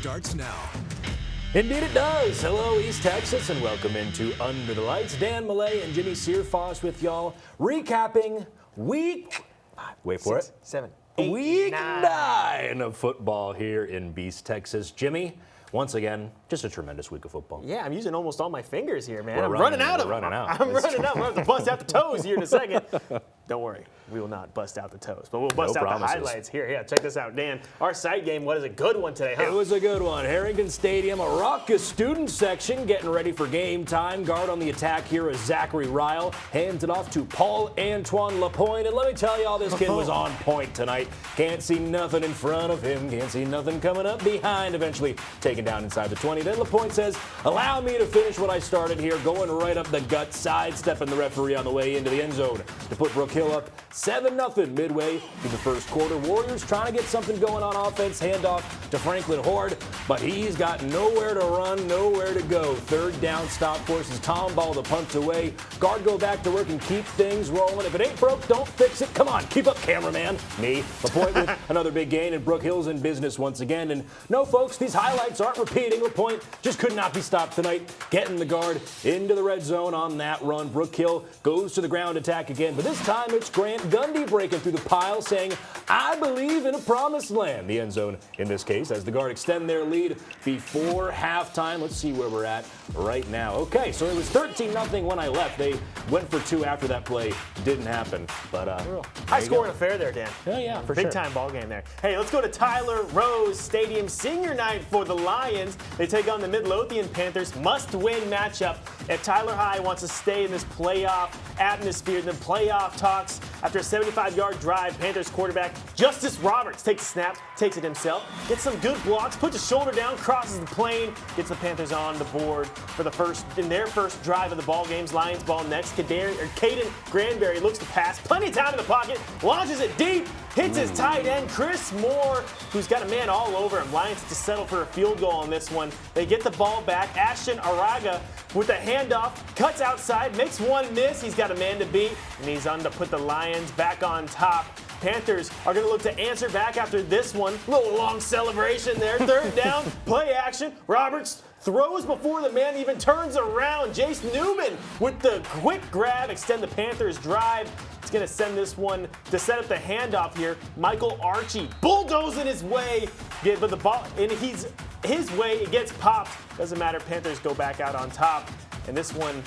starts now. Indeed it does. Hello, East Texas, and welcome into Under the Lights. Dan Millay and Jimmy Searfoss with y'all, recapping week, wait for it, 7, week 9 of football here in Beast, Texas. Jimmy, once again, just a tremendous week of football. Yeah, I'm using almost all my fingers here, man. I'm running out. I'm running out. I'm going to have to bust out the toes here in a second. Don't worry, we will not bust out the toes, but we'll bust out the highlights here. Yeah, check this out, Dan. Our side game was a good one today, huh? It was a good one. Harrington Stadium, a raucous student section getting ready for game time. Guard on the attack here is Zachary Ryle. Hands it off to Paul-Antoine Lapointe. And let me tell you all, this kid was on point tonight. Can't see nothing in front of him. Can't see nothing coming up behind. Eventually taken down inside the 20. Then Lapointe says, allow me to finish what I started here. Going right up the gut, sidestepping the referee on the way into the end zone to put Brook Hill up 7-0 midway through the first quarter. Warriors trying to get something going on offense. Handoff to Franklin Horde, but he's got nowhere to run, nowhere to go. Third down stop forces Tom Ball to punt away. Guard go back to work and keep things rolling. If it ain't broke, don't fix it. Come on, keep up, cameraman. Me. Lapointe with another big gain, and Brook Hill's in business once again. And no, folks, these highlights aren't repeating. Lapointe just could not be stopped tonight. Getting the guard into the red zone on that run. Brook Hill goes to the ground attack again, but this time it's Grant Gundy breaking through the pile saying, I believe in a promised land. The end zone in this case as the guard extend their lead before halftime. Let's see where we're at right now. Okay, so it was 13-0 when I left. They went for 2 after that play. Didn't happen, but high scoring affair there, Dan. Yeah, for Big sure. time ball game there. Hey, let's go to Tyler Rose Stadium senior night for the Lions. They take on the Midlothian Panthers. Must-win matchup. If Tyler High wants to stay in this playoff atmosphere, the playoff talks, after a 75-yard drive, Panthers quarterback Justice Roberts takes a snap, takes it himself, gets some good blocks, puts his shoulder down, crosses the plane, gets the Panthers on the board for their first drive of the ball games. Lions ball next. Caden Granberry looks to pass, plenty of time in the pocket, launches it deep, hits his tight end, Chris Moore, who's got a man all over him. Lions to settle for a field goal on this one. They get the ball back. Ashton Araga with a handoff, cuts outside, makes one miss. He's got a man to beat, and he's on to put the Lions back on top. Panthers are going to look to answer back after this one. Little long celebration there. Third down, play action. Roberts throws before the man even turns around. Jace Newman with the quick grab, extend the Panthers' drive. It's going to send this one to set up the handoff here. Michael Archie bulldozing his way, but the ball, and he's his way, it gets popped. Doesn't matter, Panthers go back out on top. And this one,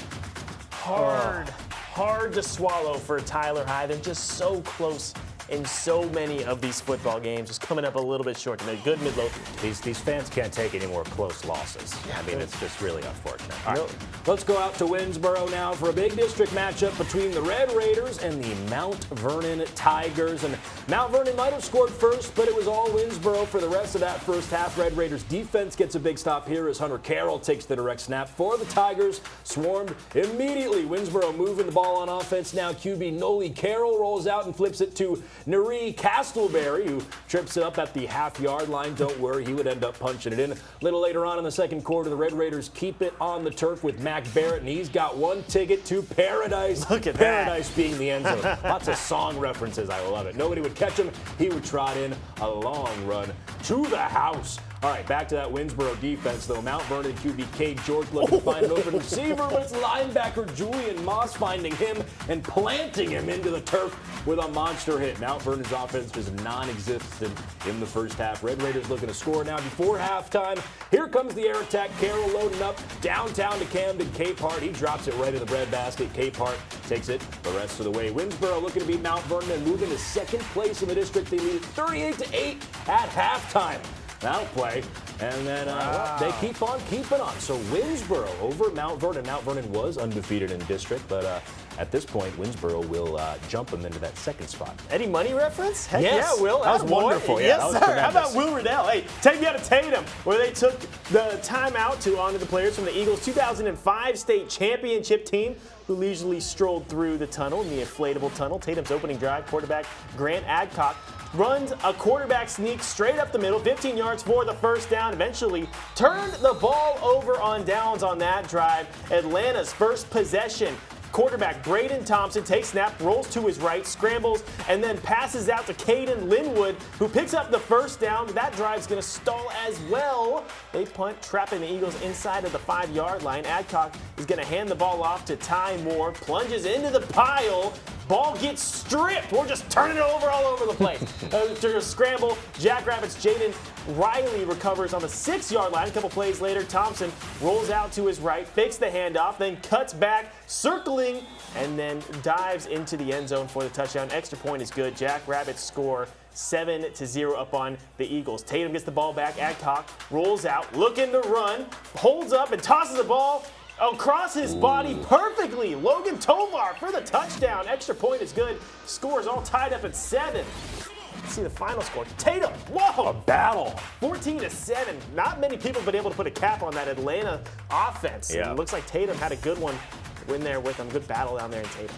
hard to swallow for Tyler High. They're just so close in so many of these football games, just coming up a little bit short. And they're good Midlothian. These fans can't take any more close losses. I mean, it's just really unfortunate. All right, let's go out to Winsboro now for a big district matchup between the Red Raiders and the Mount Vernon Tigers. And Mount Vernon might have scored first, but it was all Winsboro for the rest of that first half. Red Raiders defense gets a big stop here as Hunter Carroll takes the direct snap for the Tigers. Swarmed immediately. Winsboro moving the ball on offense now. QB Noli Carroll rolls out and flips it to Nari Castleberry, who trips it up at the half-yard line. Don't worry, he would end up punching it in. A little later on in the second quarter, the Red Raiders keep it on the turf with Mac Barrett, and he's got one ticket to paradise. Look at Paradise that. being the end zone. Lots of song references. I love it. Nobody would catch him. He would trot in a long run to the house. All right, back to that Winsboro defense, though. Mount Vernon QB Cade George looking to find an open receiver, but it's linebacker Julian Moss finding him and planting him into the turf with a monster hit. Mount Vernon's offense just non-existent in the first half. Red Raiders looking to score now before halftime. Here comes the air attack. Carroll loading up downtown to Camden. Capehart, he drops it right in the breadbasket. Capehart takes it the rest of the way. Winsboro looking to beat Mount Vernon and moving to second place in the district. They lead it 38-8 at halftime. That'll play. And then they keep on keeping on. So Winsboro over Mount Vernon. Mount Vernon was undefeated in district, but at this point, Winsboro will jump them into that second spot. Eddie Money reference? Heck yes. Yeah, Will. That was wonderful. Yeah, yes, sir. How about Will Riddell? Hey, take me out of Tatum, where they took the timeout to honor the players from the Eagles' 2005 state championship team who leisurely strolled through the tunnel, in the inflatable tunnel. Tatum's opening drive, quarterback Grant Adcock runs a quarterback sneak straight up the middle, 15 yards for the first down, eventually turned the ball over on downs on that drive. Atlanta's first possession. Quarterback Braden Thompson takes snap, rolls to his right, scrambles, and then passes out to Caden Linwood, who picks up the first down. That drive's going to stall as well. They punt, trapping the Eagles inside of the 5-yard line. Adcock is going to hand the ball off to Ty Moore, plunges into the pile. Ball gets stripped. We're just turning it over all over the place. There's a scramble. Jackrabbits' Jaden Riley recovers on the 6-yard line. A couple plays later, Thompson rolls out to his right, fakes the handoff, then cuts back, circling, and then dives into the end zone for the touchdown. Extra point is good. Jackrabbits score 7-0 up on the Eagles. Tatum gets the ball back. Adcock rolls out, looking to run, holds up and tosses the ball across his body perfectly. Logan Tovar for the touchdown. Extra point is good. Score is all tied up at 7. Let's see the final score. Tatum, whoa! A battle. 14-7. Not many people have been able to put a cap on that Atlanta offense. Yeah. It looks like Tatum had a good one in there with them. Good battle down there in Tatum.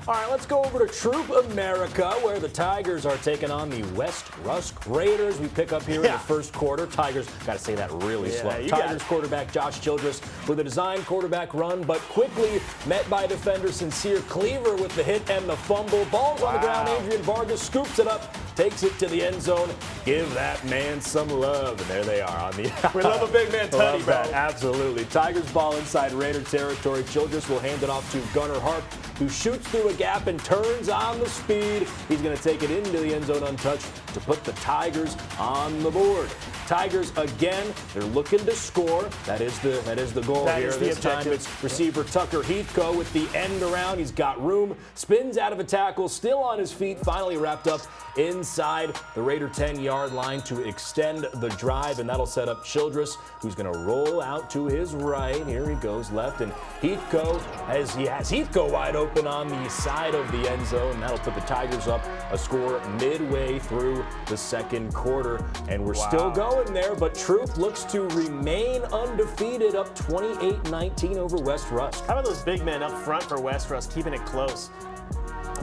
All right, let's go over to Troop America, where the Tigers are taking on the West Rusk Raiders. We pick up here in the first quarter. Tigers, got to say that really slow. Tigers quarterback Josh Childress with a design quarterback run, but quickly met by defender Sincere Cleaver with the hit and the fumble. Ball's on the ground. Adrian Vargas scoops it up, takes it to the end zone. Give that man some love. And there they are on the We love a big man tutty, bro. Absolutely. Tigers ball inside Raider territory. Childress will hand it off to Gunnar Harp, who shoots through a gap and turns on the speed. He's going to take it into the end zone untouched to put the Tigers on the board. Tigers again, they're looking to score. That is the goal here. This time it's receiver Tucker Heathco with the end around. He's got room, spins out of a tackle, still on his feet, finally wrapped up inside the Raider 10-yard line to extend the drive, and that'll set up Childress, who's going to roll out to his right. Here he goes left, and Heathco has Heathco wide open on the side of the end zone. That'll put the Tigers up a score midway through the second quarter, and we're still going there, but Troop looks to remain undefeated, up 28-19 over West Rusk. How about those big men up front for West Rusk, keeping it close?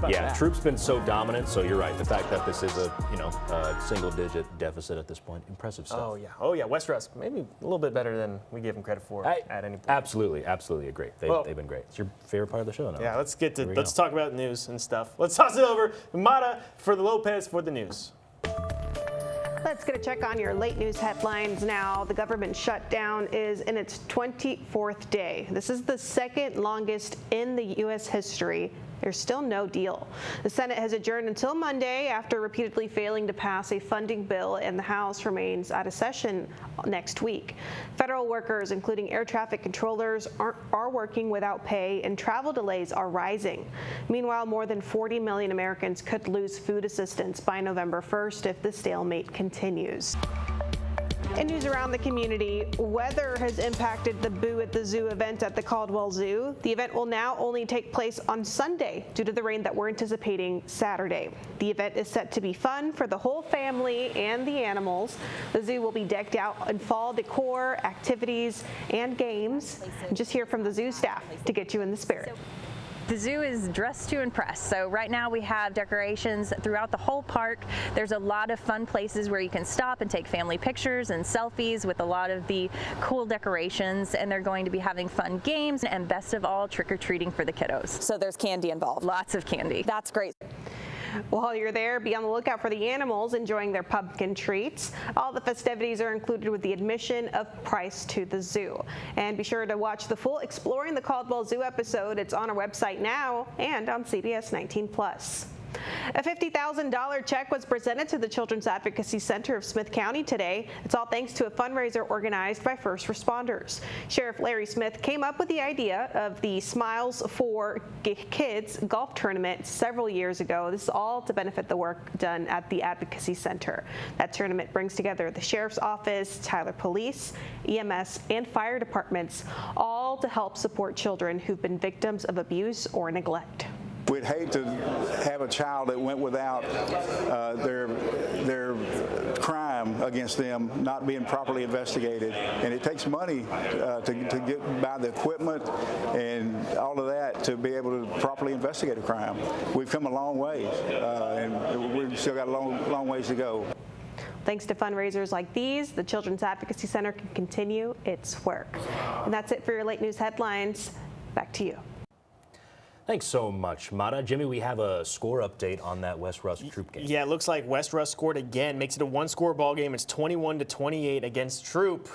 Yeah, Troop's been so dominant, so you're right. The fact that this is a single-digit deficit at this point, impressive stuff. Oh yeah, West Rusk maybe a little bit better than we give them credit for at any point. Absolutely agree. They've been great. It's your favorite part of the show now. Yeah, let's talk about news and stuff. Let's toss it over to Mata for the Lopez for the news. Let's get a check on your late news headlines now. The government shutdown is in its 24th day. This is the second longest in the U.S. history. There's still no deal. The Senate has adjourned until Monday after repeatedly failing to pass a funding bill, and the House remains out of session next week. Federal workers, including air traffic controllers, are working without pay, and travel delays are rising. Meanwhile, more than 40 million Americans could lose food assistance by November 1st if the stalemate continues. In news around the community, weather has impacted the Boo at the Zoo event at the Caldwell Zoo. The event will now only take place on Sunday due to the rain that we're anticipating Saturday. The event is set to be fun for the whole family and the animals. The zoo will be decked out in fall decor, activities, and games. And just hear from the zoo staff to get you in the spirit. The zoo is dressed to impress. So right now we have decorations throughout the whole park. There's a lot of fun places where you can stop and take family pictures and selfies with a lot of the cool decorations, and they're going to be having fun games and, best of all, trick-or-treating for the kiddos. So there's candy involved. Lots of candy. That's great. While you're there, be on the lookout for the animals enjoying their pumpkin treats. All the festivities are included with the admission of price to the zoo. And be sure to watch the full Exploring the Caldwell Zoo episode. It's on our website now and on CBS19's. A $50,000 check was presented to the Children's Advocacy Center of Smith County today. It's all thanks to a fundraiser organized by first responders. Sheriff Larry Smith came up with the idea of the Smiles for Kids golf tournament several years ago. This is all to benefit the work done at the Advocacy Center. That tournament brings together the Sheriff's Office, Tyler Police, EMS, and fire departments, all to help support children who've been victims of abuse or neglect. We'd hate to have a child that went without their crime against them not being properly investigated, and it takes money to get buy the equipment and all of that to be able to properly investigate a crime. We've come a long way, and we've still got a long ways to go. Thanks to fundraisers like these, the Children's Advocacy Center can continue its work. And that's it for your late news headlines. Back to you. Thanks so much, Mata. Jimmy, we have a score update on that West Russ Troop game. Yeah, it looks like West Russ scored again, makes it a one-score ball game. It's 21-28 against Troop.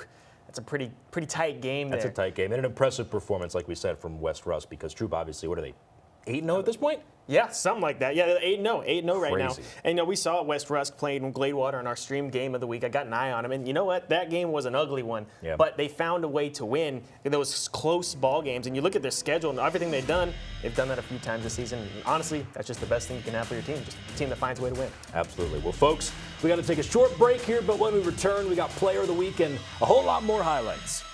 That's a pretty tight game there. That's a tight game and an impressive performance, like we said, from West Russ, because Troop, obviously, what are they, 8-0 at this point? Yeah, something like that. Yeah, 8-0 right now. Crazy. And we saw West Russ playing Gladewater in our stream game of the week. I got an eye on him, and you know what? That game was an ugly one. Yeah. But they found a way to win in those close ball games. And you look at their schedule and everything they've done that a few times this season. And honestly, that's just the best thing you can have for your team, just a team that finds a way to win. Absolutely. Well, folks, we got to take a short break here, but when we return, we got Player of the Week and a whole lot more highlights.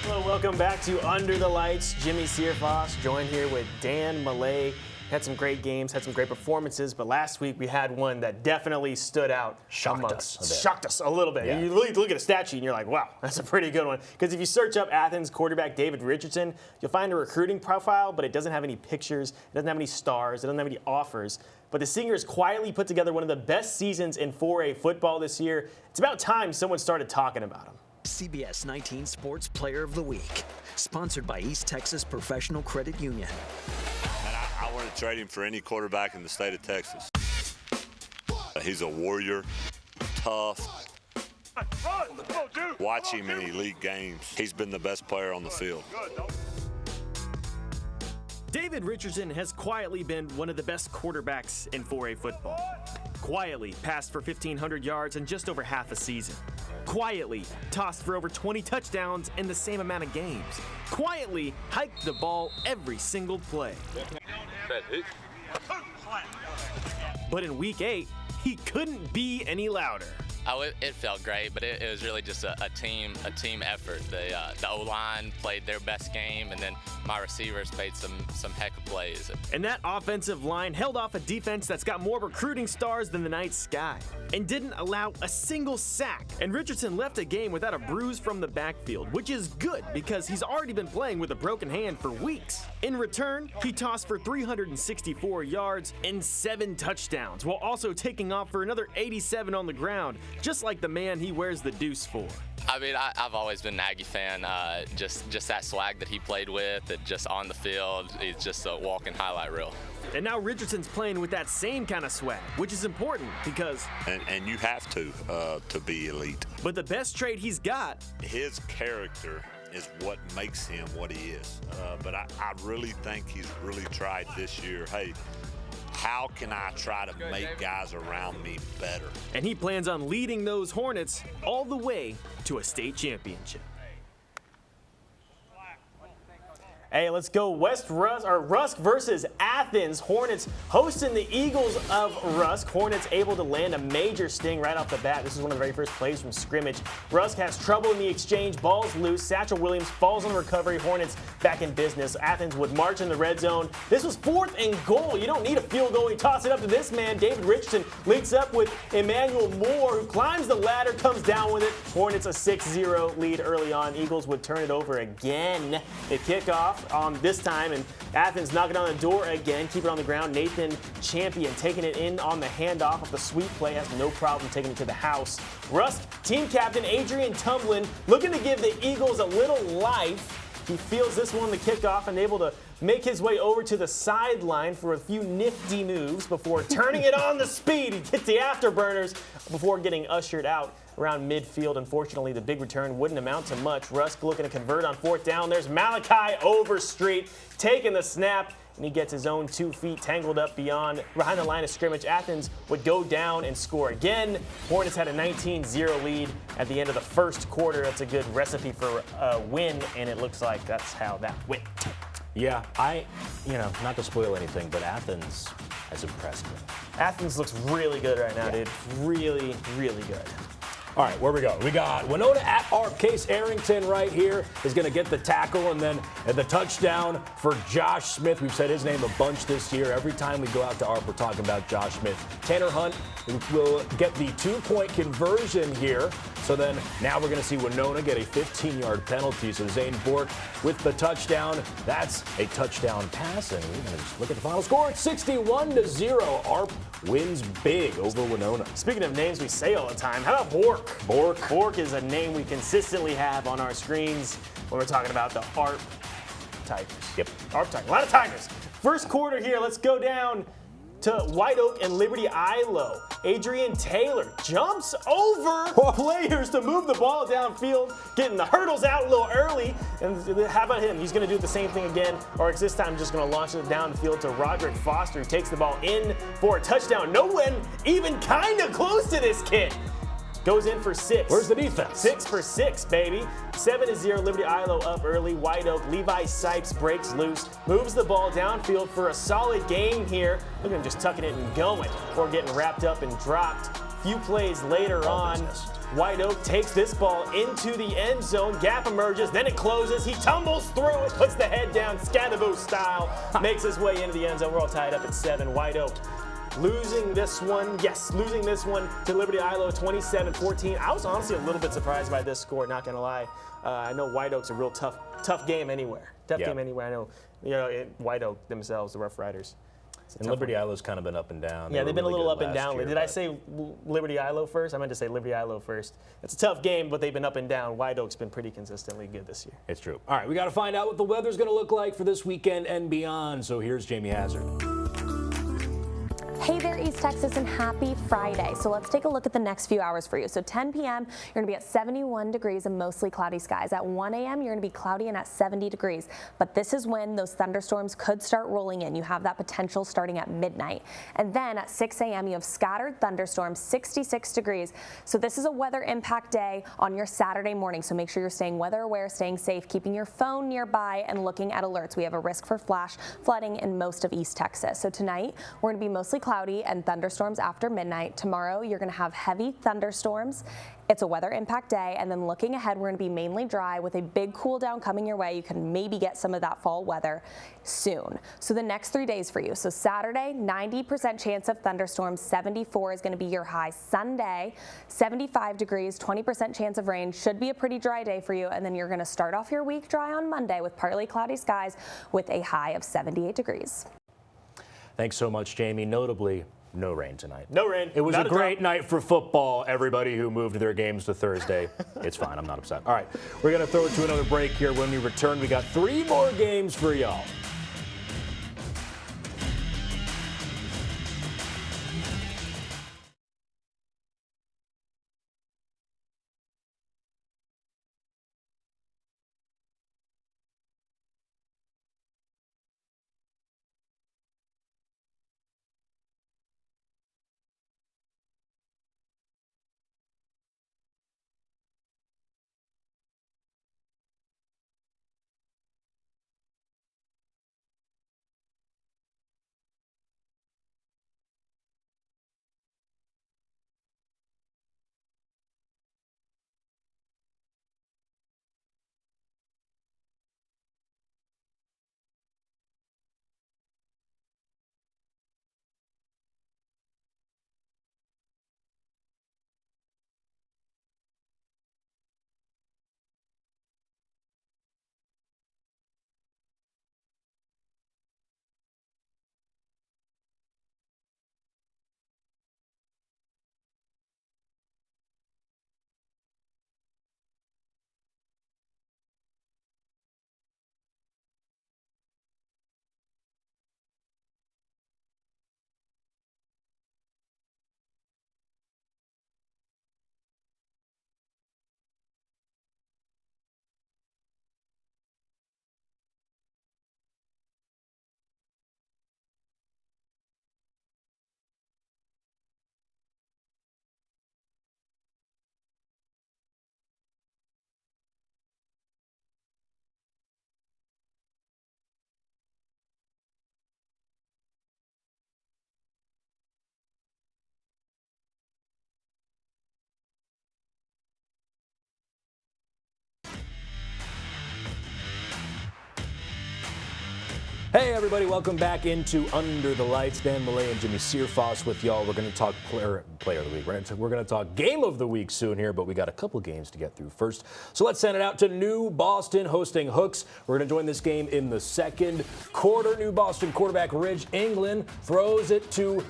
Hello, welcome back to Under the Lights. Jimmy Searfoss joined here with Dan Malay. Had some great games, had some great performances, but last week we had one that definitely stood out. Shocked us a little bit. Yeah. You look at a stat sheet and you're like, wow, that's a pretty good one. Because if you search up Athens quarterback David Richardson, you'll find a recruiting profile, but it doesn't have any pictures, it doesn't have any stars, it doesn't have any offers. But the Stingers quietly put together one of the best seasons in 4A football this year. It's about time someone started talking about him. CBS19 Sports Player of the Week, sponsored by East Texas Professional Credit Union. And I wouldn't trade him for any quarterback in the state of Texas. He's a warrior, tough. Watch him in elite games. He's been the best player on the field. David Richardson has quietly been one of the best quarterbacks in 4A football. Quietly passed for 1,500 yards in just over half a season. Quietly tossed for over 20 touchdowns in the same amount of games. Quietly hiked the ball every single play. But in week 8, he couldn't be any louder. Oh, it felt great, but it was really just a team effort. The O-line played their best game, and then my receivers made some heck of plays. And that offensive line held off a defense that's got more recruiting stars than the night sky and didn't allow a single sack. And Richardson left a game without a bruise from the backfield, which is good because he's already been playing with a broken hand for weeks. In return, he tossed for 364 yards and 7 touchdowns, while also taking off for another 87 on the ground just like the man he wears the deuce for. I mean, I've always been an Aggie fan. Just that swag that he played with, and just on the field, he's just a walking highlight reel. And now Richardson's playing with that same kind of swag, which is important because... And you have to be elite. But the best trait he's got... His character is what makes him what he is. But I really think he's really tried this year, hey, how can I try to make guys around me better? And he plans on leading those Hornets all the way to a state championship. Hey, let's go Rusk versus Athens. Hornets hosting the Eagles of Rusk. Hornets able to land a major sting right off the bat. This is one of the very first plays from scrimmage. Rusk has trouble in the exchange. Ball's loose. Satchel Williams falls on the recovery. Hornets back in business. Athens would march in the red zone. This was 4th and goal. You don't need a field goal. You toss it up to this man. David Richardson links up with Emmanuel Moore, who climbs the ladder, comes down with it. Hornets a 6-0 lead early on. Eagles would turn it over again. They kick off this time, and Athens knocking on the door again. Keep it on the ground. Nathan Champion taking it in on the handoff of the sweep play. Has no problem taking it to the house. Rusk, team captain Adrian Tumblin, looking to give the Eagles a little life. He feels this one the kickoff and able to make his way over to the sideline for a few nifty moves before turning it on the speed. He hits the afterburners before getting ushered out around midfield. Unfortunately, the big return wouldn't amount to much. Rusk looking to convert on 4th down. There's Malachi Overstreet taking the snap, and he gets his own 2 feet tangled up behind the line of scrimmage. Athens would go down and score again. Hornets had a 19-0 lead at the end of the first quarter. That's a good recipe for a win, and it looks like that's how that went. Yeah, not to spoil anything, but Athens has impressed me. Athens looks really good right now, dude. Really, really good. All right, where we go? We got Winona at ARP. Case Arrington right here is going to get the tackle, and then the touchdown for Josh Smith. We've said his name a bunch this year. Every time we go out to ARP, we're talking about Josh Smith. Tanner Hunt will get the 2-point conversion here. So then now we're going to see Winona get a 15-yard penalty. So Zane Bork with the touchdown. That's a touchdown pass, and we're going to just look at the final score. It's 61-0. ARP wins big over Winona. Speaking of names we say all the time, how about Bork? Bork is a name we consistently have on our screens when we're talking about the ARP Tigers. Yep. ARP Tigers. A lot of Tigers. First quarter here, let's go down to White Oak and Liberty Ilo. Adrian Taylor jumps over players to move the ball downfield, getting the hurdles out a little early. And how about him? He's going to do the same thing again, or this time just going to launch it downfield to Roderick Foster, who takes the ball in for a touchdown. No one even kind of close to this kid. Goes in for 6. Where's the defense? 6 for 6, baby. 7-0, Liberty Ilo up early. White Oak, Levi Sipes breaks loose, moves the ball downfield for a solid gain here. Look at him just tucking it and going, or getting wrapped up and dropped. Few plays later on, White Oak takes this ball into the end zone. Gap emerges, then it closes. He tumbles through it, puts the head down, Scadaboo style, makes his way into the end zone. We're all tied up at 7. White Oak losing this one to Liberty Ilo 27-14. I was honestly a little bit surprised by this score, not gonna lie. I know White Oak's a real tough game anywhere. Game anywhere. I know, White Oak themselves, the Rough Riders. And Liberty Ilo's kind of been up and down. Yeah, they've been a little up and down. Year, Did I say Liberty Ilo first? I meant to say Liberty Ilo first. It's a tough game, but they've been up and down. White Oak's been pretty consistently good this year. It's true. All right, we got to find out what the weather's going to look like for this weekend and beyond. So here's Jamie Hazard. Hey there, East Texas, and happy Friday. So let's take a look at the next few hours for you. So 10 p.m., you're going to be at 71 degrees and mostly cloudy skies. At 1 a.m., you're going to be cloudy and at 70 degrees. But this is when those thunderstorms could start rolling in. You have that potential starting at midnight. And then at 6 a.m., you have scattered thunderstorms, 66 degrees. So this is a weather impact day on your Saturday morning. So make sure you're staying weather aware, staying safe, keeping your phone nearby, and looking at alerts. We have a risk for flash flooding in most of East Texas. So tonight, we're going to be mostly cloudy and thunderstorms after midnight. Tomorrow, you're going to have heavy thunderstorms. It's a weather impact day, and then looking ahead, we're going to be mainly dry with a big cool down coming your way. You can maybe get some of that fall weather soon. So the next 3 days for you. So Saturday, 90% chance of thunderstorms, 74 is going to be your high. Sunday, 75 degrees, 20% chance of rain. Should be a pretty dry day for you, and then you're going to start off your week dry on Monday with partly cloudy skies with a high of 78 degrees. Thanks so much, Jamie. Notably, No rain tonight. No rain. It was Not a great night for football, everybody who moved their games to Thursday. It's fine. I'm not upset. All right. We're going to throw it to another break here. When we return, we got 3 more games for y'all. Hey everybody, welcome back into Under the Lights. Dan Millay and Jimmy Searfoss with y'all. We're going to talk player of the week. We're going to talk game of the week soon here, but we got a couple games to get through first. So let's send it out to New Boston hosting Hooks. We're going to join this game in the second quarter. New Boston quarterback Ridge England throws it to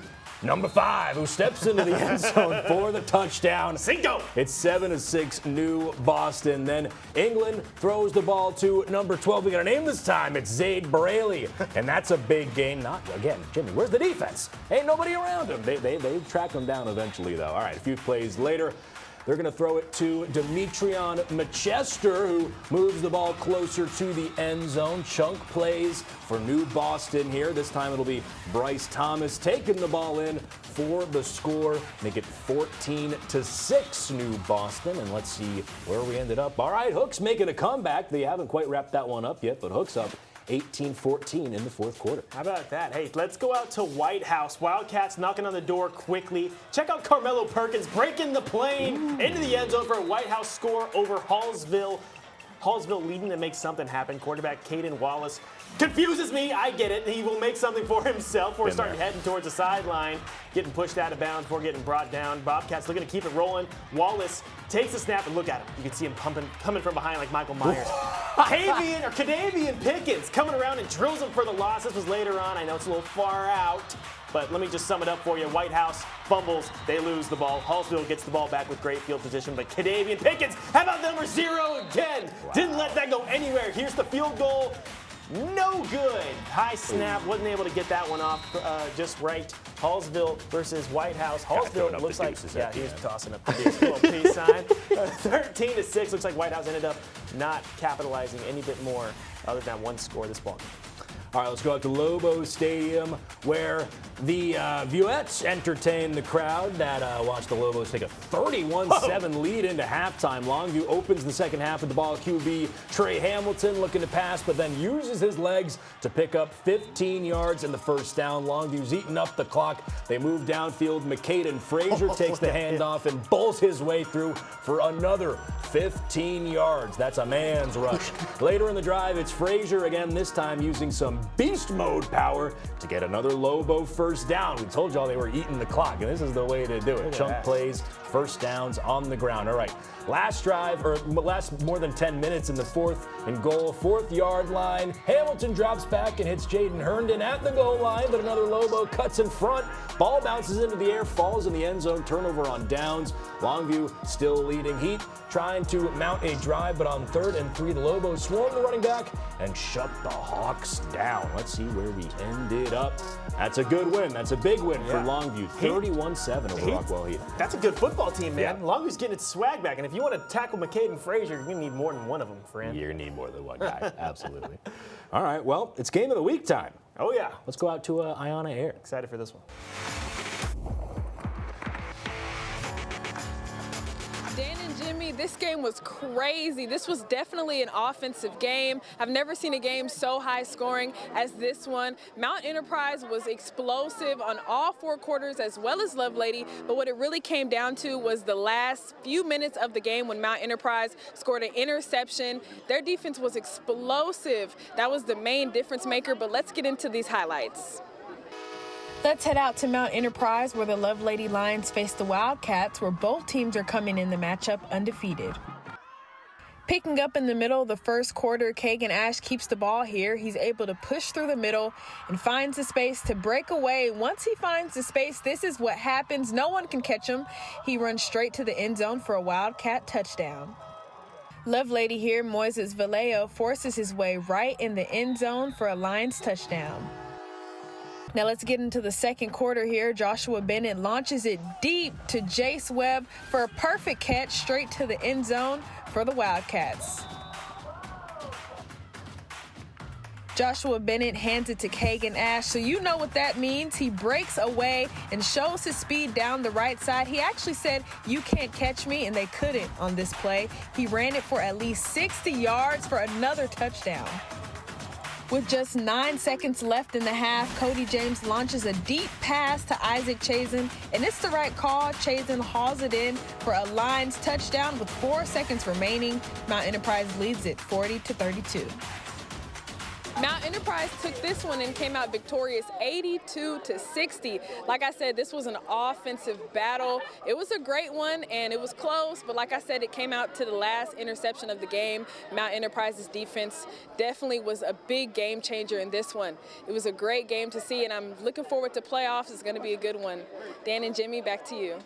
number 5, who steps into the end zone for the touchdown. Cinco. It's 7-6 New Boston. Then England throws the ball to number 12. We got a name this time. It's Zaid Braley. And that's a big gain. Not again, Jimmy, where's the defense? Ain't nobody around him. They track him down eventually, though. All right, a few plays later. They're going to throw it to Demetrion Manchester, who moves the ball closer to the end zone. Chunk plays for New Boston here. This time it'll be Bryce Thomas taking the ball in for the score. Make it 14-6 New Boston. And let's see where we ended up. All right, Hooks making a comeback. They haven't quite wrapped that one up yet, but Hooks up 18-14 in the fourth quarter. How about that? Hey, let's go out to White House. Wildcats knocking on the door quickly. Check out Carmelo Perkins breaking the plane into the end zone for a White House score over Hallsville. Hallsville leading to make something happen. Quarterback Caden Wallace confuses me. I get it. He will make something for himself. We're starting heading towards the sideline, getting pushed out of bounds before getting brought down. Bobcats looking to keep it rolling. Wallace takes the snap and look at him. You can see him coming from behind like Michael Myers. Cadavian Pickens coming around and drills him for the loss. This was later on. I know it's a little far out, but let me just sum it up for you. White House fumbles. They lose the ball. Hallsville gets the ball back with great field position, but Cadavian Pickens, how about number 0 again? Wow. Didn't let that go anywhere. Here's the field goal. No good. High snap. Wasn't able to get that one off just right. Hallsville versus White House. Hallsville looks like, yeah, he was tossing up the deuce. Little peace sign. 13-6. Looks like White House ended up not capitalizing any bit more other than one score this ball game. All right, let's go out to Lobo Stadium, where the Vuettes entertain the crowd that watched the Lobos take a 31-7 lead into halftime. Longview opens the second half with the ball. QB Trey Hamilton looking to pass, but then uses his legs to pick up 15 yards in the first down. Longview's eating up the clock. They move downfield. McCaden Frazier takes the handoff and bowls his way through for another 15 yards. That's a man's rush. Later in the drive, it's Frazier again, this time using some beast mode power to get another Lobo first down. We told y'all they were eating the clock, and this is the way to do it. Chunk plays, first downs on the ground. All right, last drive, or last more than 10 minutes in the fourth and goal, 4th-yard line. Hamilton drops back and hits Jaden Herndon at the goal line, but another Lobo cuts in front. Ball bounces into the air, falls in the end zone, turnover on downs. Longview still leading Heat, trying to mount a drive, but on 3rd and 3, the Lobos swarm the running back and shut the Hawks down. Let's see where we ended up. That's a good win. That's a big win for Longview, 31-7 over Rockwell Heat. That's a good football team, man. Yeah. Longview's getting its swag back, and if you want to tackle McCade and Frazier, you're going to need more than one of them, friend. You're going to need more than one guy, absolutely. All right, well, it's game of the week time. Oh, yeah. Let's go out to Iona Air. Excited for this one. Dan and Jimmy, this game was crazy. This was definitely an offensive game. I've never seen a game so high scoring as this one. Mount Enterprise was explosive on all 4 quarters as well as Lovelady, but what it really came down to was the last few minutes of the game when Mount Enterprise scored an interception. Their defense was explosive. That was the main difference maker, but let's get into these highlights. Let's head out to Mount Enterprise where the Lovelady Lions face the Wildcats, where both teams are coming in the matchup undefeated. Picking up in the middle of the first quarter, Kagan Ash keeps the ball here. He's able to push through the middle and finds the space to break away. Once he finds the space, this is what happens. No one can catch him. He runs straight to the end zone for a Wildcat touchdown. Lovelady here, Moises Vallejo forces his way right in the end zone for a Lions touchdown. Now let's get into the second quarter here. Joshua Bennett launches it deep to Jace Webb for a perfect catch straight to the end zone for the Wildcats. Joshua Bennett hands it to Kagan Ash, so you know what that means. He breaks away and shows his speed down the right side. He actually said, "You can't catch me," and they couldn't on this play. He ran it for at least 60 yards for another touchdown. With just 9 seconds left in the half, Cody James launches a deep pass to Isaac Chazen, and it's the right call. Chazen hauls it in for a Lions touchdown with 4 seconds remaining. Mount Enterprise leads it 40-32. Mount Enterprise took this one and came out victorious 82-60. Like I said, this was an offensive battle. It was a great one and it was close, but like I said, it came out to the last interception of the game. Mount Enterprise's defense definitely was a big game changer in this one. It was a great game to see, and I'm looking forward to playoffs. It's going to be a good one. Dan and Jimmy, back to you.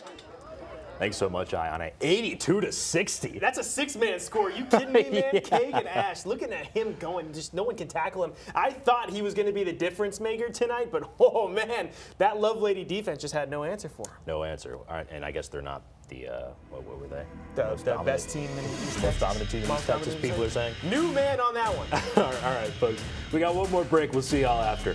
Thanks so much, Iona. 82-60. That's a 6-man score. You kidding me, man? Kagan Ash, looking at him going, just no one can tackle him. I thought he was going to be the difference maker tonight, but oh man, that Lovelady defense just had no answer for him. No answer. All right, and I guess they're not the, what were they? The best team in East Texas. Most dominant team in East Texas, people are saying. New man on that one. All right, folks. We got one more break. We'll see y'all after.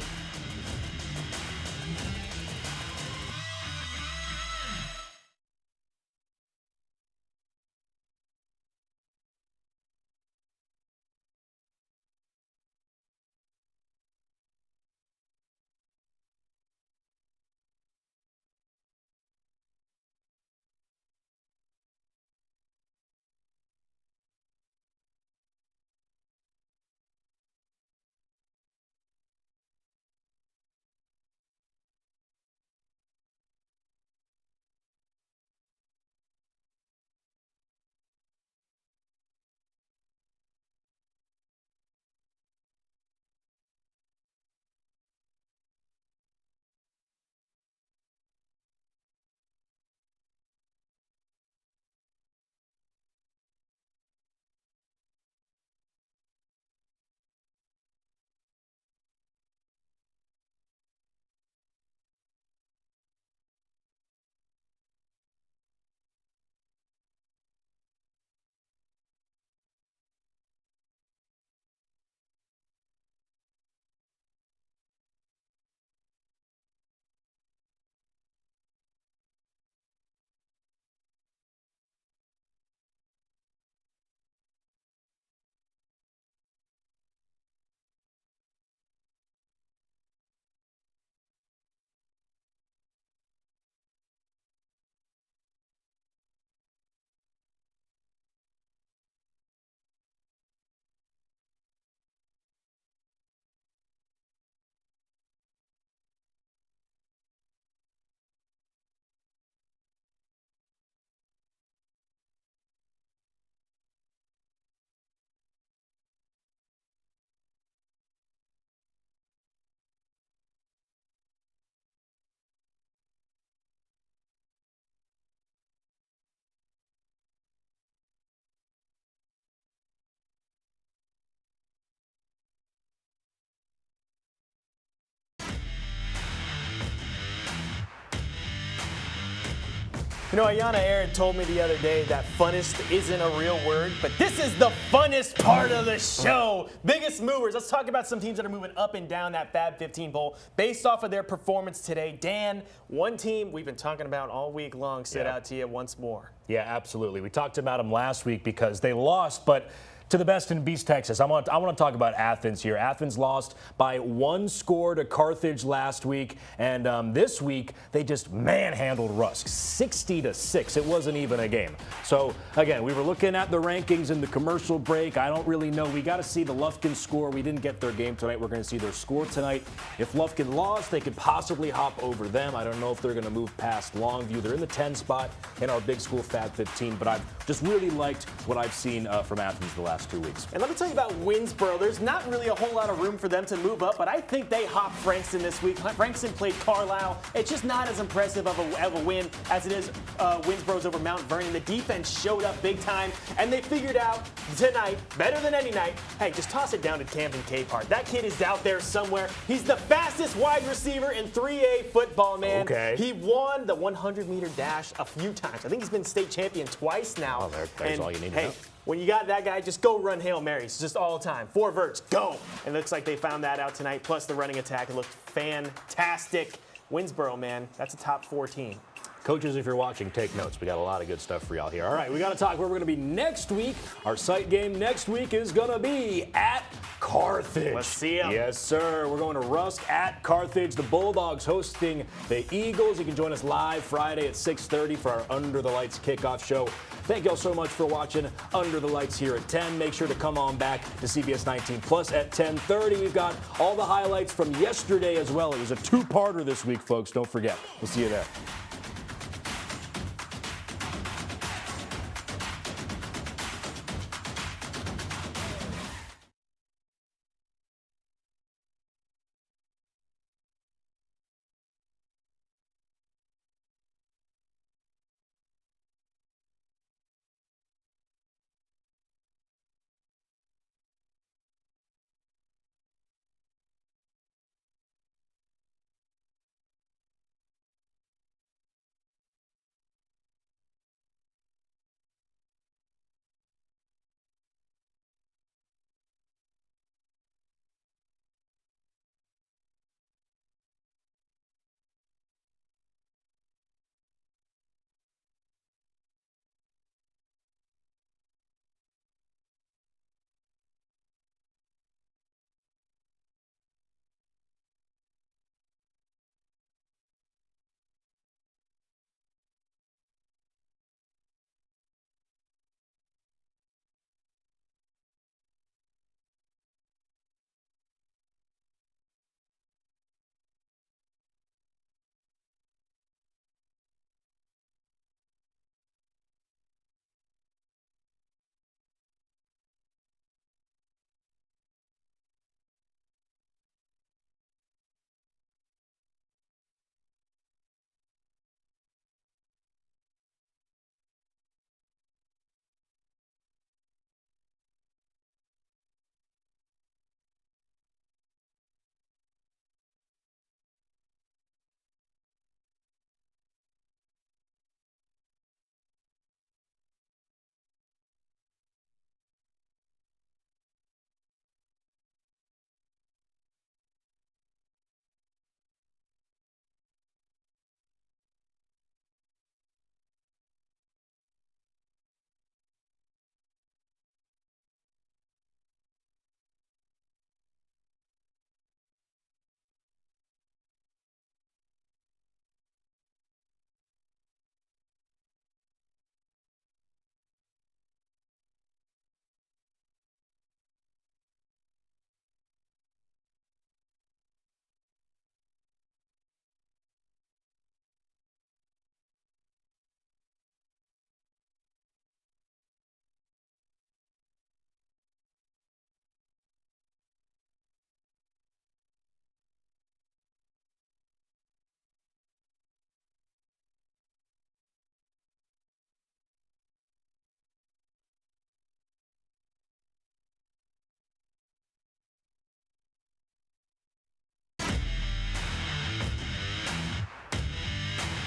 You know, Ayana Aaron told me the other day that funnest isn't a real word, but this is the funnest part of the show. Biggest movers. Let's talk about some teams that are moving up and down that Fab 15 Bowl based off of their performance today. Dan, one team we've been talking about all week long stood out to you once more. Yeah, absolutely. We talked about them last week because they lost, but to the best in Beast, Texas. I want to talk about Athens here. Athens lost by 1 score to Carthage last week, and this week they just manhandled Rusk 60-6. It wasn't even a game. So again, we were looking at the rankings in the commercial break. I don't really know. We got to see the Lufkin score. We didn't get their game tonight. We're going to see their score tonight. If Lufkin lost, they could possibly hop over them. I don't know if they're going to move past Longview. They're in the 10 spot in our big school Fab 15, but I've just really liked what I've seen from Athens the last 2 weeks. And let me tell you about Winsboro. There's not really a whole lot of room for them to move up, but I think they hopped Frankston this week. Frankston played Carlisle. It's just not as impressive of a win as it is Winsboro's over Mount Vernon. The defense showed up big time, and they figured out tonight, better than any night, hey, just toss it down to Camden Capehart. That kid is out there somewhere. He's the fastest wide receiver in 3A football, man. Okay. He won the 100-meter dash a few times. I think he's been state champion twice now. Oh, there's all you need to know. When you got that guy, just go run Hail Marys, just all the time. 4 verts, go. And it looks like they found that out tonight, plus the running attack. It looked fantastic. Winsboro, man, that's a top 4 team. Coaches, if you're watching, take notes. We got a lot of good stuff for y'all here. All right, we got to talk where we're going to be next week. Our site game next week is going to be at Carthage. Let's see them. Yes, sir. We're going to Rusk at Carthage. The Bulldogs hosting the Eagles. You can join us live Friday at 6:30 for our Under the Lights kickoff show. Thank y'all so much for watching Under the Lights here at 10. Make sure to come on back to CBS 19 Plus at 10:30. We've got all the highlights from yesterday as well. It was a 2-parter this week, folks. Don't forget. We'll see you there.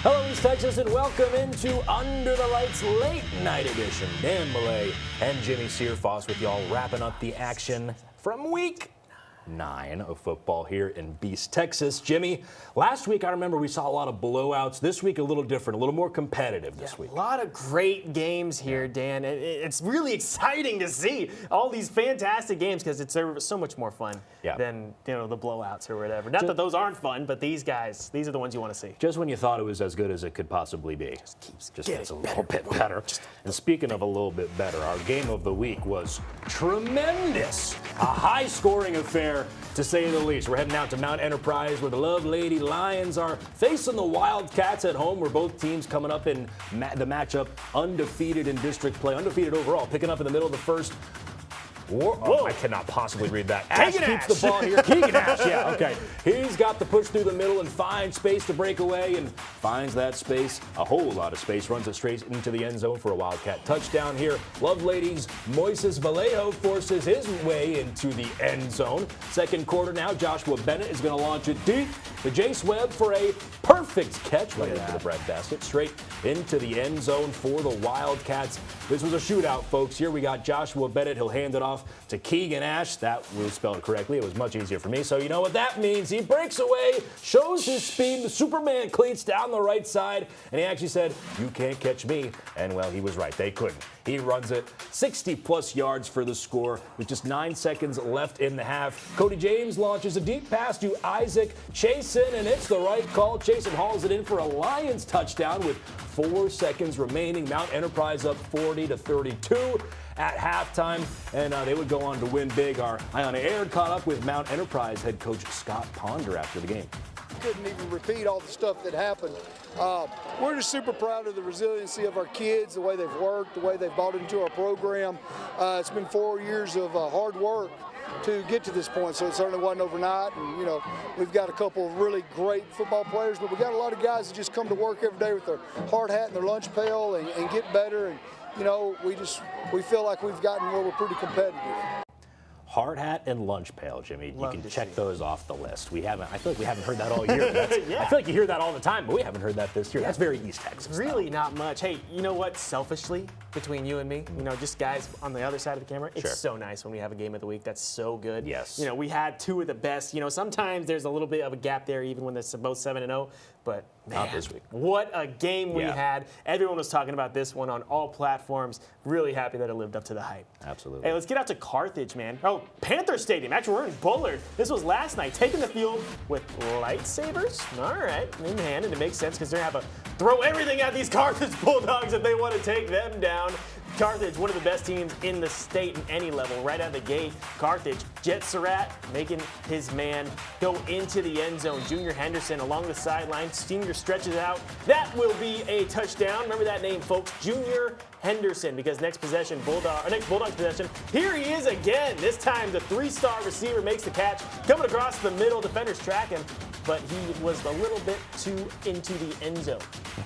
Hello, East Texas, and welcome into Under the Lights Late Night Edition. Dan Millay and Jimmy Searfoss with y'all wrapping up the action from week 9 of football here in East Texas. Jimmy, last week I remember we saw a lot of blowouts. This week a little different, a little more competitive this week. A lot of great games here, Dan. It's really exciting to see all these fantastic games because it's so much more fun than the blowouts or whatever. Not that those aren't fun, but these are the ones you want to see. Just when you thought it was as good as it could possibly be, just gets a little bit better. And speaking of a little bit better, our game of the week was tremendous. A high-scoring affair, to say the least. We're heading out to Mount Enterprise where the Love Lady Lions are facing the Wildcats at home, where both teams coming up in the matchup undefeated in district play, undefeated overall, picking up in the middle of the first. Whoa, I cannot possibly read that. Ash keeps the ball here. Keegan Ash, yeah, okay. He's got the push through the middle and finds space to break away and finds that space, a whole lot of space, runs it straight into the end zone for a Wildcat touchdown here. Love Ladies' Moises Vallejo forces his way into the end zone. Second quarter now, Joshua Bennett is going to launch it deep to Jace Webb for a perfect catch right into the breadbasket, straight into the end zone for the Wildcats. This was a shootout, folks. Here we got Joshua Bennett. He'll hand it off to Keegan Ash. That was spelled correctly. It was much easier for me. So you know what that means. He breaks away, shows his speed, the Superman cleats down the right side, and he actually said, "You can't catch me." And well, he was right. They couldn't. He runs it 60-plus yards for the score with just 9 seconds left in the half. Cody James launches a deep pass to Isaac Chasen, and it's the right call. Chasen hauls it in for a Lions touchdown with 4 seconds remaining. Mount Enterprise up 40-32 at halftime, and they would go on to win big. Our Eye on Air caught up with Mount Enterprise head coach Scott Ponder after the game. Couldn't even repeat all the stuff that happened. We're just super proud of the resiliency of our kids, the way they've worked, the way they've bought into our program. It's been 4 years of hard work to get to this point, so it certainly wasn't overnight. And we've got a couple of really great football players, but we got a lot of guys that just come to work every day with their hard hat and their lunch pail and get better. And we feel like we've gotten where we're pretty competitive. Hard hat and lunch pail, Jimmy. You can check those off the list. I feel like we haven't heard that all year. I feel like you hear that all the time, but we haven't heard that this year. That's very East Texas. Really not much. Hey, you know what? Selfishly, between you and me, just guys on the other side of the camera, it's so nice when we have a game of the week that's so good. Yes. We had two of the best. Sometimes there's a little bit of a gap there, even when they're both 7-0. But man, not this week. What a game we had. Everyone was talking about this one on all platforms. Really happy that it lived up to the hype. Absolutely. Hey, let's get out to Carthage, man. Oh, Panther Stadium. Actually, we're in Bullard. This was last night. Taking the field with lightsabers. All right, in hand, and it makes sense because they're going to have to throw everything at these Carthage Bulldogs if they want to take them down. Carthage, one of the best teams in the state in any level. Right out of the gate, Carthage, Jet Surratt making his man go into the end zone. Junior Henderson along the sideline. Senior stretches out. That will be a touchdown. Remember that name, folks. Junior Henderson, because next Bulldog possession, here he is again. This time the 3-star receiver makes the catch. Coming across the middle, defenders track him, but he was a little bit too into the end zone.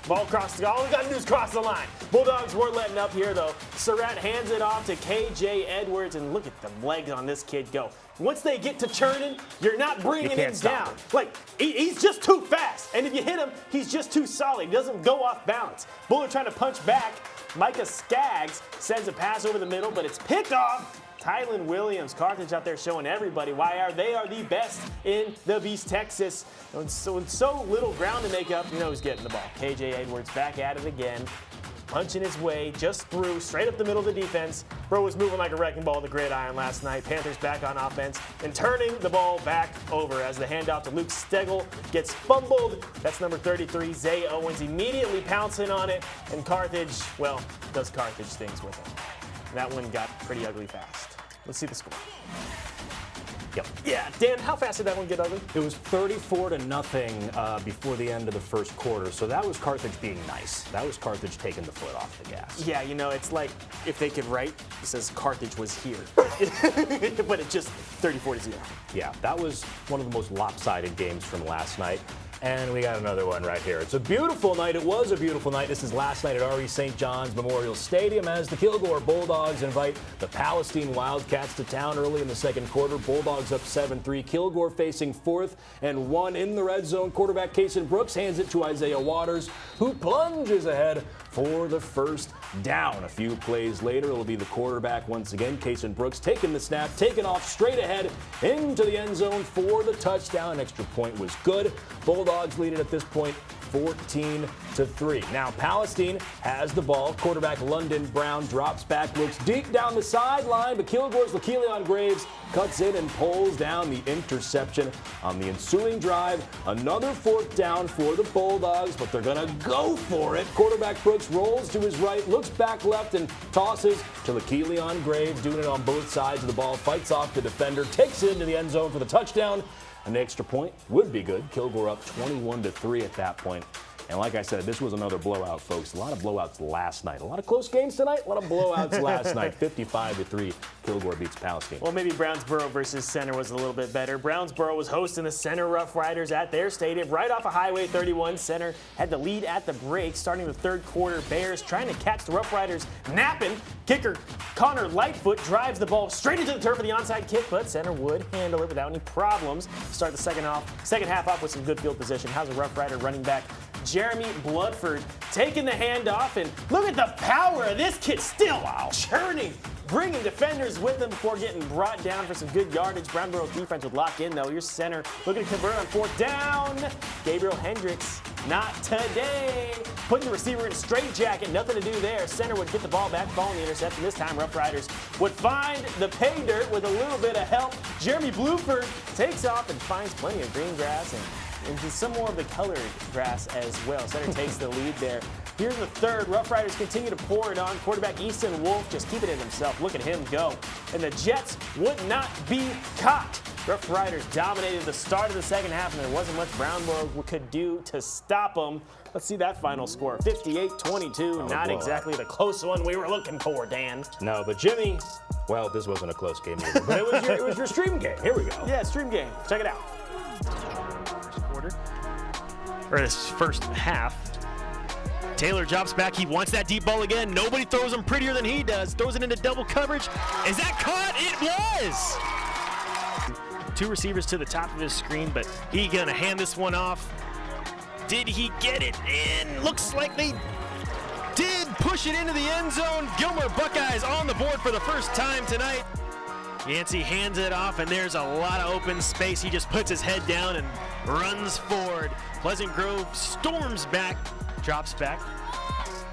Ball crossed, all we got to do is cross the line. Bulldogs weren't letting up here though. Surratt hands it off to KJ Edwards, and look at the legs on this kid go. Once they get to churning, you're not bringing him down. Like, he's just too fast. And if you hit him, he's just too solid. He doesn't go off balance. Bullard trying to punch back. Micah Skaggs sends a pass over the middle, but it's picked off. Tylen Williams, Carthage out there showing everybody why they are the best in the East Texas. And so little ground to make up, who's getting the ball. KJ Edwards back at it again. Punching his way just through, straight up the middle of the defense. Bro was moving like a wrecking ball at the gridiron last night. Panthers back on offense and turning the ball back over as the handoff to Luke Stegel gets fumbled. That's number 33, Zay Owens, immediately pouncing on it. And Carthage, does Carthage things with him. And that one got pretty ugly fast. Let's see the score. Yep. Yeah, Dan, how fast did that one get ugly? It was 34-0 before the end of the first quarter, so that was Carthage being nice. That was Carthage taking the foot off the gas. Yeah, it's like if they could write, it says Carthage was here. But it just 34-0. Yeah, that was one of the most lopsided games from last night. And we got another one right here. It's a beautiful night. It was a beautiful night. This is last night at RE St. John's Memorial Stadium as the Kilgore Bulldogs invite the Palestine Wildcats to town early in the second quarter. Bulldogs up 7-3. Kilgore facing 4th and 1 in the red zone. Quarterback Kason Brooks hands it to Isaiah Waters, who plunges ahead for the first down. A few plays later, it'll be the quarterback once again. Kason Brooks taking the snap, taking off straight ahead into the end zone for the touchdown. An extra point was good. Bulldogs lead it at this point 14-3. Now Palestine has the ball. Quarterback London Brown drops back, looks deep down the sideline, but Kilgore's LaKeelion Graves cuts in and pulls down the interception on the ensuing drive. Another 4th down for the Bulldogs, but they're gonna go for it. Quarterback Brooks rolls to his right, looks back left, and tosses to LaKeelion Graves, doing it on both sides of the ball, fights off the defender, takes it into the end zone for the touchdown. An extra point would be good. Kilgore up 21-3 at that point. And like I said, this was another blowout, folks. A lot of blowouts last night. A lot of close games tonight. A lot of blowouts last night. 55-3. Kilgore beats Palestine. Well, maybe Brownsboro versus Center was a little bit better. Brownsboro was hosting the Center Rough Riders at their stadium right off of Highway 31. Center had the lead at the break, starting the third quarter. Bears trying to catch the Rough Riders napping. Kicker Connor Lightfoot drives the ball straight into the turf for the onside kick, but Center would handle it without any problems. Start the second half off with some good field position. How's a Rough Rider running back Jeremy Bloodford taking the handoff, and look at the power of this kid still churning, bringing defenders with him before getting brought down for some good yardage. Brownboro's defense would lock in, though. Your Center looking to convert on 4th down. Gabriel Hendricks, not today. Putting the receiver in a straitjacket, nothing to do there. Center would get the ball back, following the interception. This time, Rough Riders would find the pay dirt with a little bit of help. Jeremy Bluford takes off and finds plenty of green grass and some more of the colored grass as well. Center takes the lead there. Here's the third. Rough Riders continue to pour it on. Quarterback Easton Wolf just keeping it himself. Look at him go. And the Jets would not be caught. Rough Riders dominated the start of the second half, and there wasn't much Brownboro could do to stop them. Let's see that final score. 58-22. Not exactly the close one we were looking for, Dan. No, but Jimmy, well, this wasn't a close game either, but it was your stream game. Here we go. Yeah, stream game. Check it out. Or this first half. Taylor drops back. He wants that deep ball again. Nobody throws him prettier than he does. Throws it into double coverage. Is that caught? It was! 2 receivers to the top of his screen, but he gonna hand this one off. Did he get it in? Looks like they did push it into the end zone. Gilmer Buckeyes on the board for the first time tonight. Yancey hands it off, and there's a lot of open space. He just puts his head down and runs forward. Pleasant Grove storms back, drops back,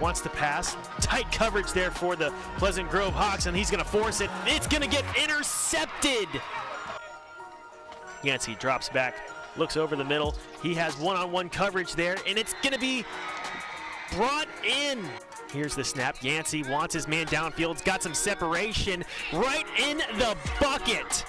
wants to pass. Tight coverage there for the Pleasant Grove Hawks, and he's going to force it. It's going to get intercepted. Yancey drops back, looks over the middle. He has one-on-one coverage there, and it's going to be brought in. Here's the snap. Yancey wants his man downfield. Got some separation right in the bucket.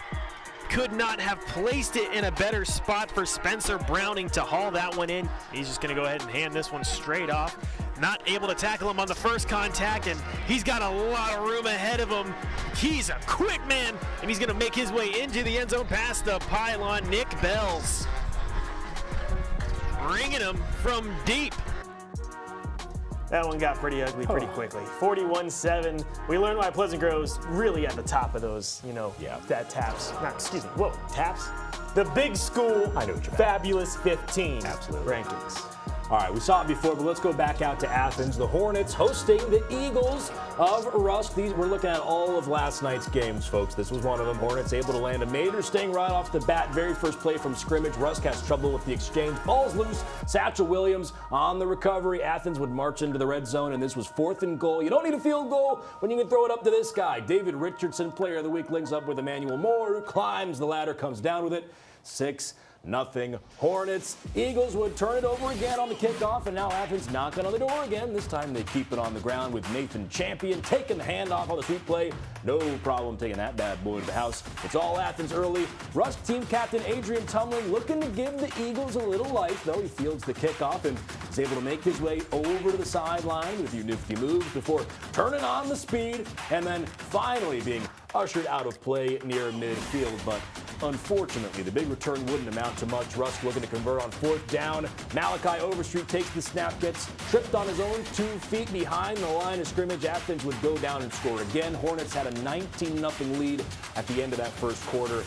Could not have placed it in a better spot for Spencer Browning to haul that one in. He's just going to go ahead and hand this one straight off. Not able to tackle him on the first contact, and he's got a lot of room ahead of him. He's a quick man, and he's going to make his way into the end zone past the pylon. Nick Bells bringing him from deep. That one got pretty ugly pretty quickly. 41-7. We learned why Pleasant Grove's really at the top of those, that taps. Taps? The big school, I know what you meant. fabulous 15 Absolutely. rankings. All right, we saw it before, but let's go back out to Athens. The Hornets hosting the Eagles of Rusk. We're looking at all of last night's games, folks. This was one of them. Hornets able to land a major sting right off the bat. Very first play from scrimmage. Rusk has trouble with the exchange. Ball's loose. Satchel Williams on the recovery. Athens would march into the red zone, and this was 4th and goal. You don't need a field goal when you can throw it up to this guy. David Richardson, player of the week, links up with Emmanuel Moore, who climbs the ladder, comes down with it. 6-0 Hornets. Eagles would turn it over again on the kickoff, and now Athens knocking on the door again. This time they keep it on the ground with Nathan Champion taking the handoff on the sweep play. No problem taking that bad boy to the house. It's all Athens early. Rusk team captain Adrian Tumling looking to give the Eagles a little life, though. He fields the kickoff and is able to make his way over to the sideline with a few nifty moves before turning on the speed and then finally being ushered out of play near midfield. But Unfortunately, the big return wouldn't amount to much. Rusk looking to convert on 4th down. Malachi Overstreet takes the snap, gets tripped on his own 2 feet behind the line of scrimmage. Athens would go down and score again. Hornets had a 19-0 lead at the end of that first quarter.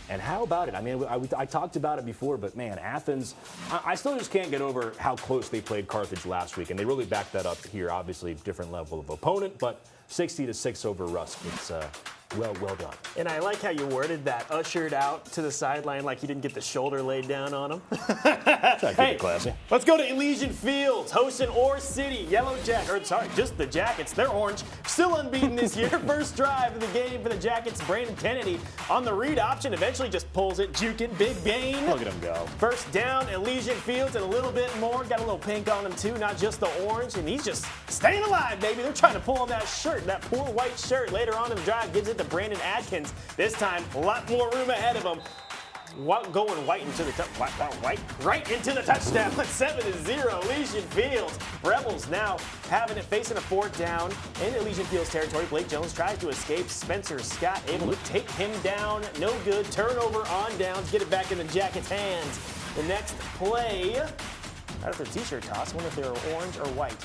And how about it? I mean, I talked about it before, but man, Athens, I still just can't get over how close they played Carthage last week. And they really backed that up here. Obviously, different level of opponent, but 60-6 over Rusk. It's well done. And I like how you worded that, ushered out to the sideline like he didn't get the shoulder laid down on him. Hey, classy. Let's go to Elysian Fields, hosting Ore City. Just the Jackets. They're orange. Still unbeaten this year. First drive of the game for the Jackets. Brandon Kennedy on the read option. Eventually just pulls it. Juke it. Big gain. Look at him go. First down, Elysian Fields, and a little bit more. Got a little pink on him, too. Not just the orange. And he's just staying alive, baby. They're trying to pull on that shirt, that poor white shirt. Later on in the drive, gives it to Brandon Adkins. This time, a lot more room ahead of him. Going right into the touchdown. 7-0, Elysian Fields. Rebels now having it, facing a 4th down in Elysian Fields territory. Blake Jones tries to escape. Spencer Scott able to take him down. No good. Turnover on downs. Get it back in the Jackets' hands. The next play. Out of their t-shirt toss. I wonder if they were orange or white.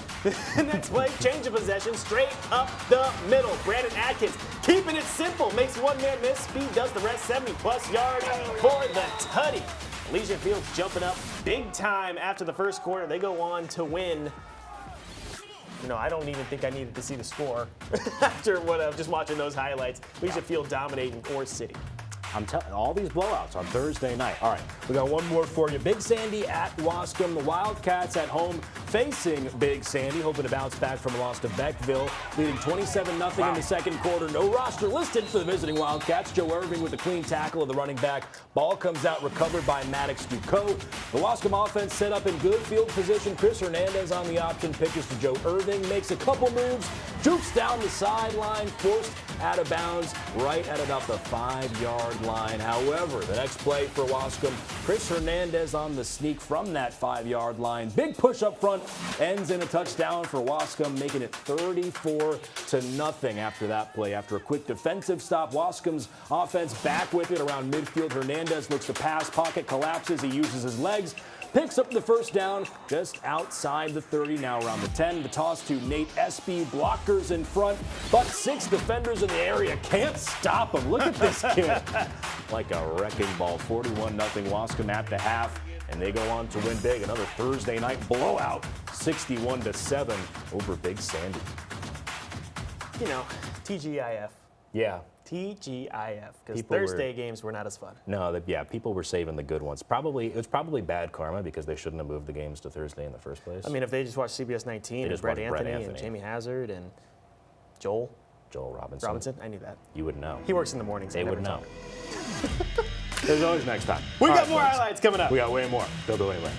The next play, change of possession, straight up the middle. Brandon Atkins keeping it simple. Makes one man miss. Speed does the rest. 70-plus yards for the tutty. Elysian Fields jumping up big time after the first quarter. They go on to win. You know, I don't even think I needed to see the score after just watching those highlights. Elysian Field dominating Ore City. I'm telling all these blowouts on Thursday night. All right, we got one more for you. Big Sandy at Wascom. The Wildcats at home facing Big Sandy, hoping to bounce back from a loss to Beckville, leading 27-0 in the second quarter. No roster listed for the visiting Wildcats. Joe Irving with a clean tackle of the running back. Ball comes out recovered by Maddox Ducot. The Wascom offense set up in good field position. Chris Hernandez on the option, pitches to Joe Irving, makes a couple moves, jukes down the sideline, forced out of bounds right at about the 5-yard line. However, the next play for Wascom, Chris Hernandez on the sneak from that 5-yard line. Big push up front, ends in a touchdown for Wascom, making it 34-0 after that play. After a quick defensive stop, Wascom's offense back with it around midfield. Hernandez looks to pass, pocket collapses, he uses his legs, picks up the first down just outside the 30, now around the 10. The toss to Nate Espy, blockers in front, but 6 defenders in the area can't stop him. Look at this kid. Like a wrecking ball. 41-0 Wascom at the half, and they go on to win big. Another Thursday night blowout, 61-7 over Big Sandy. You know, TGIF. Yeah. TGIF, because Thursday games were not as fun. No, people were saving the good ones. It was probably bad karma because they shouldn't have moved the games to Thursday in the first place. I mean, if they just watched CBS19 and Brett Anthony and Jamie Hazard and Joel Robinson, I knew that. You would know. He works in the mornings. They would know. There's always next time. We got more highlights coming up. We got way more. Don't go anywhere.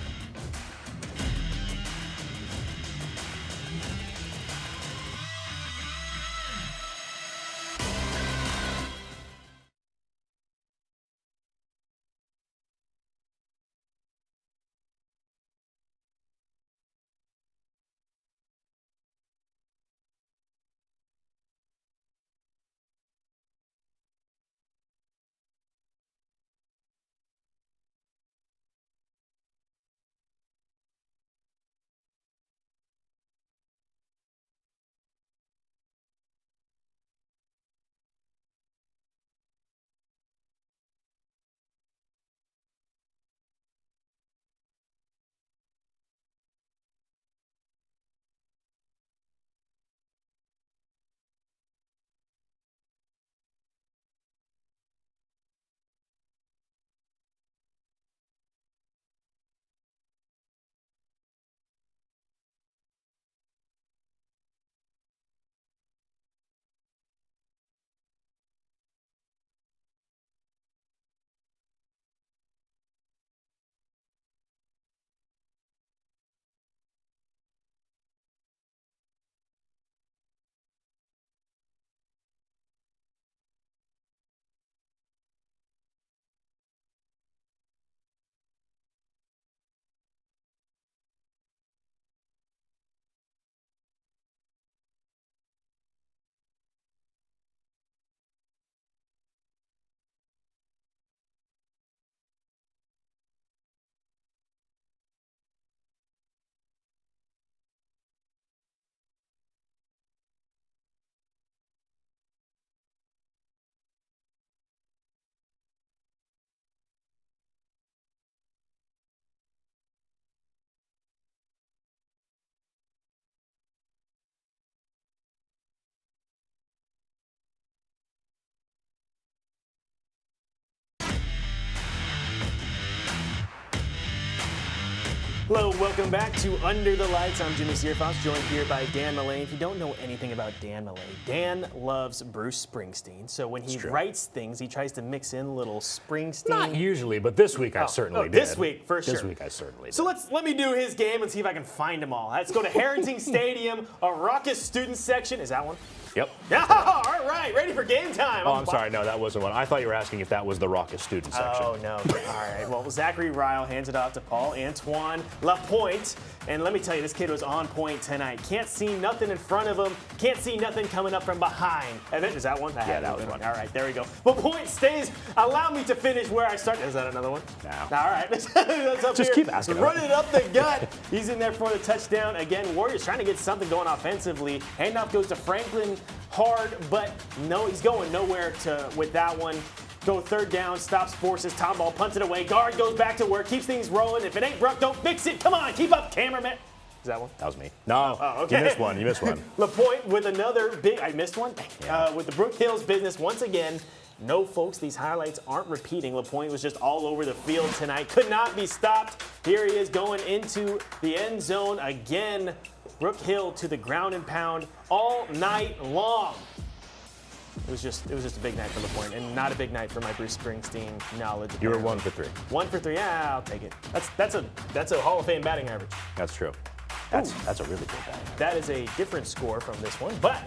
Hello, welcome back to Under the Lights. I'm Jimmy Searfoss, joined here by Dan Mullane. If you don't know anything about Dan Mullane, Dan loves Bruce Springsteen. So when he writes things, he tries to mix in a little Springsteen. Not usually, but this week I certainly did. This week, for sure. This week I certainly did. So let me do his game and see if I can find them all. Let's go to Harrington Stadium, a raucous student section. Is that one? Yep. Yeah, all right, ready for game time. Oh, I'm sorry, no, that wasn't one. I thought you were asking if that was the raucous student section. Oh, no. All right. Well, Zachary Ryle hands it off to Paul-Antoine Lapointe. And let me tell you, this kid was on point tonight. Can't see nothing in front of him. Can't see nothing coming up from behind. Is that one? Yeah, that was one. All right, there we go. Lapointe stays. Allow me to finish where I started. Is that another one? No. All right. That's up Just here. keep asking. Running it up the gut. He's in there for the touchdown. Again, Warriors trying to get something going offensively. Handoff goes to Franklin hard, but no, he's going nowhere with that one. Go third down, stops, forces, Tom Ball punts it away. Guard goes back to work, keeps things rolling. If it ain't broke, don't fix it. Come on, keep up, cameraman. Is that one? That was me. No, okay. You missed one. You missed one. Lapointe with another big, I missed one? With the Brook Hills business once again. No, folks, these highlights aren't repeating. Lapointe was just all over the field tonight. Could not be stopped. Here he is going into the end zone again. Brook Hill to the ground and pound all night long. It was just a big night for Lapointe, and not a big night for my Bruce Springsteen knowledge. You were 1 for 3. 1 for 3. Yeah, I'll take it. That's a Hall of Fame batting average. That's true. That's a really good batting average. That is a different score from this one, but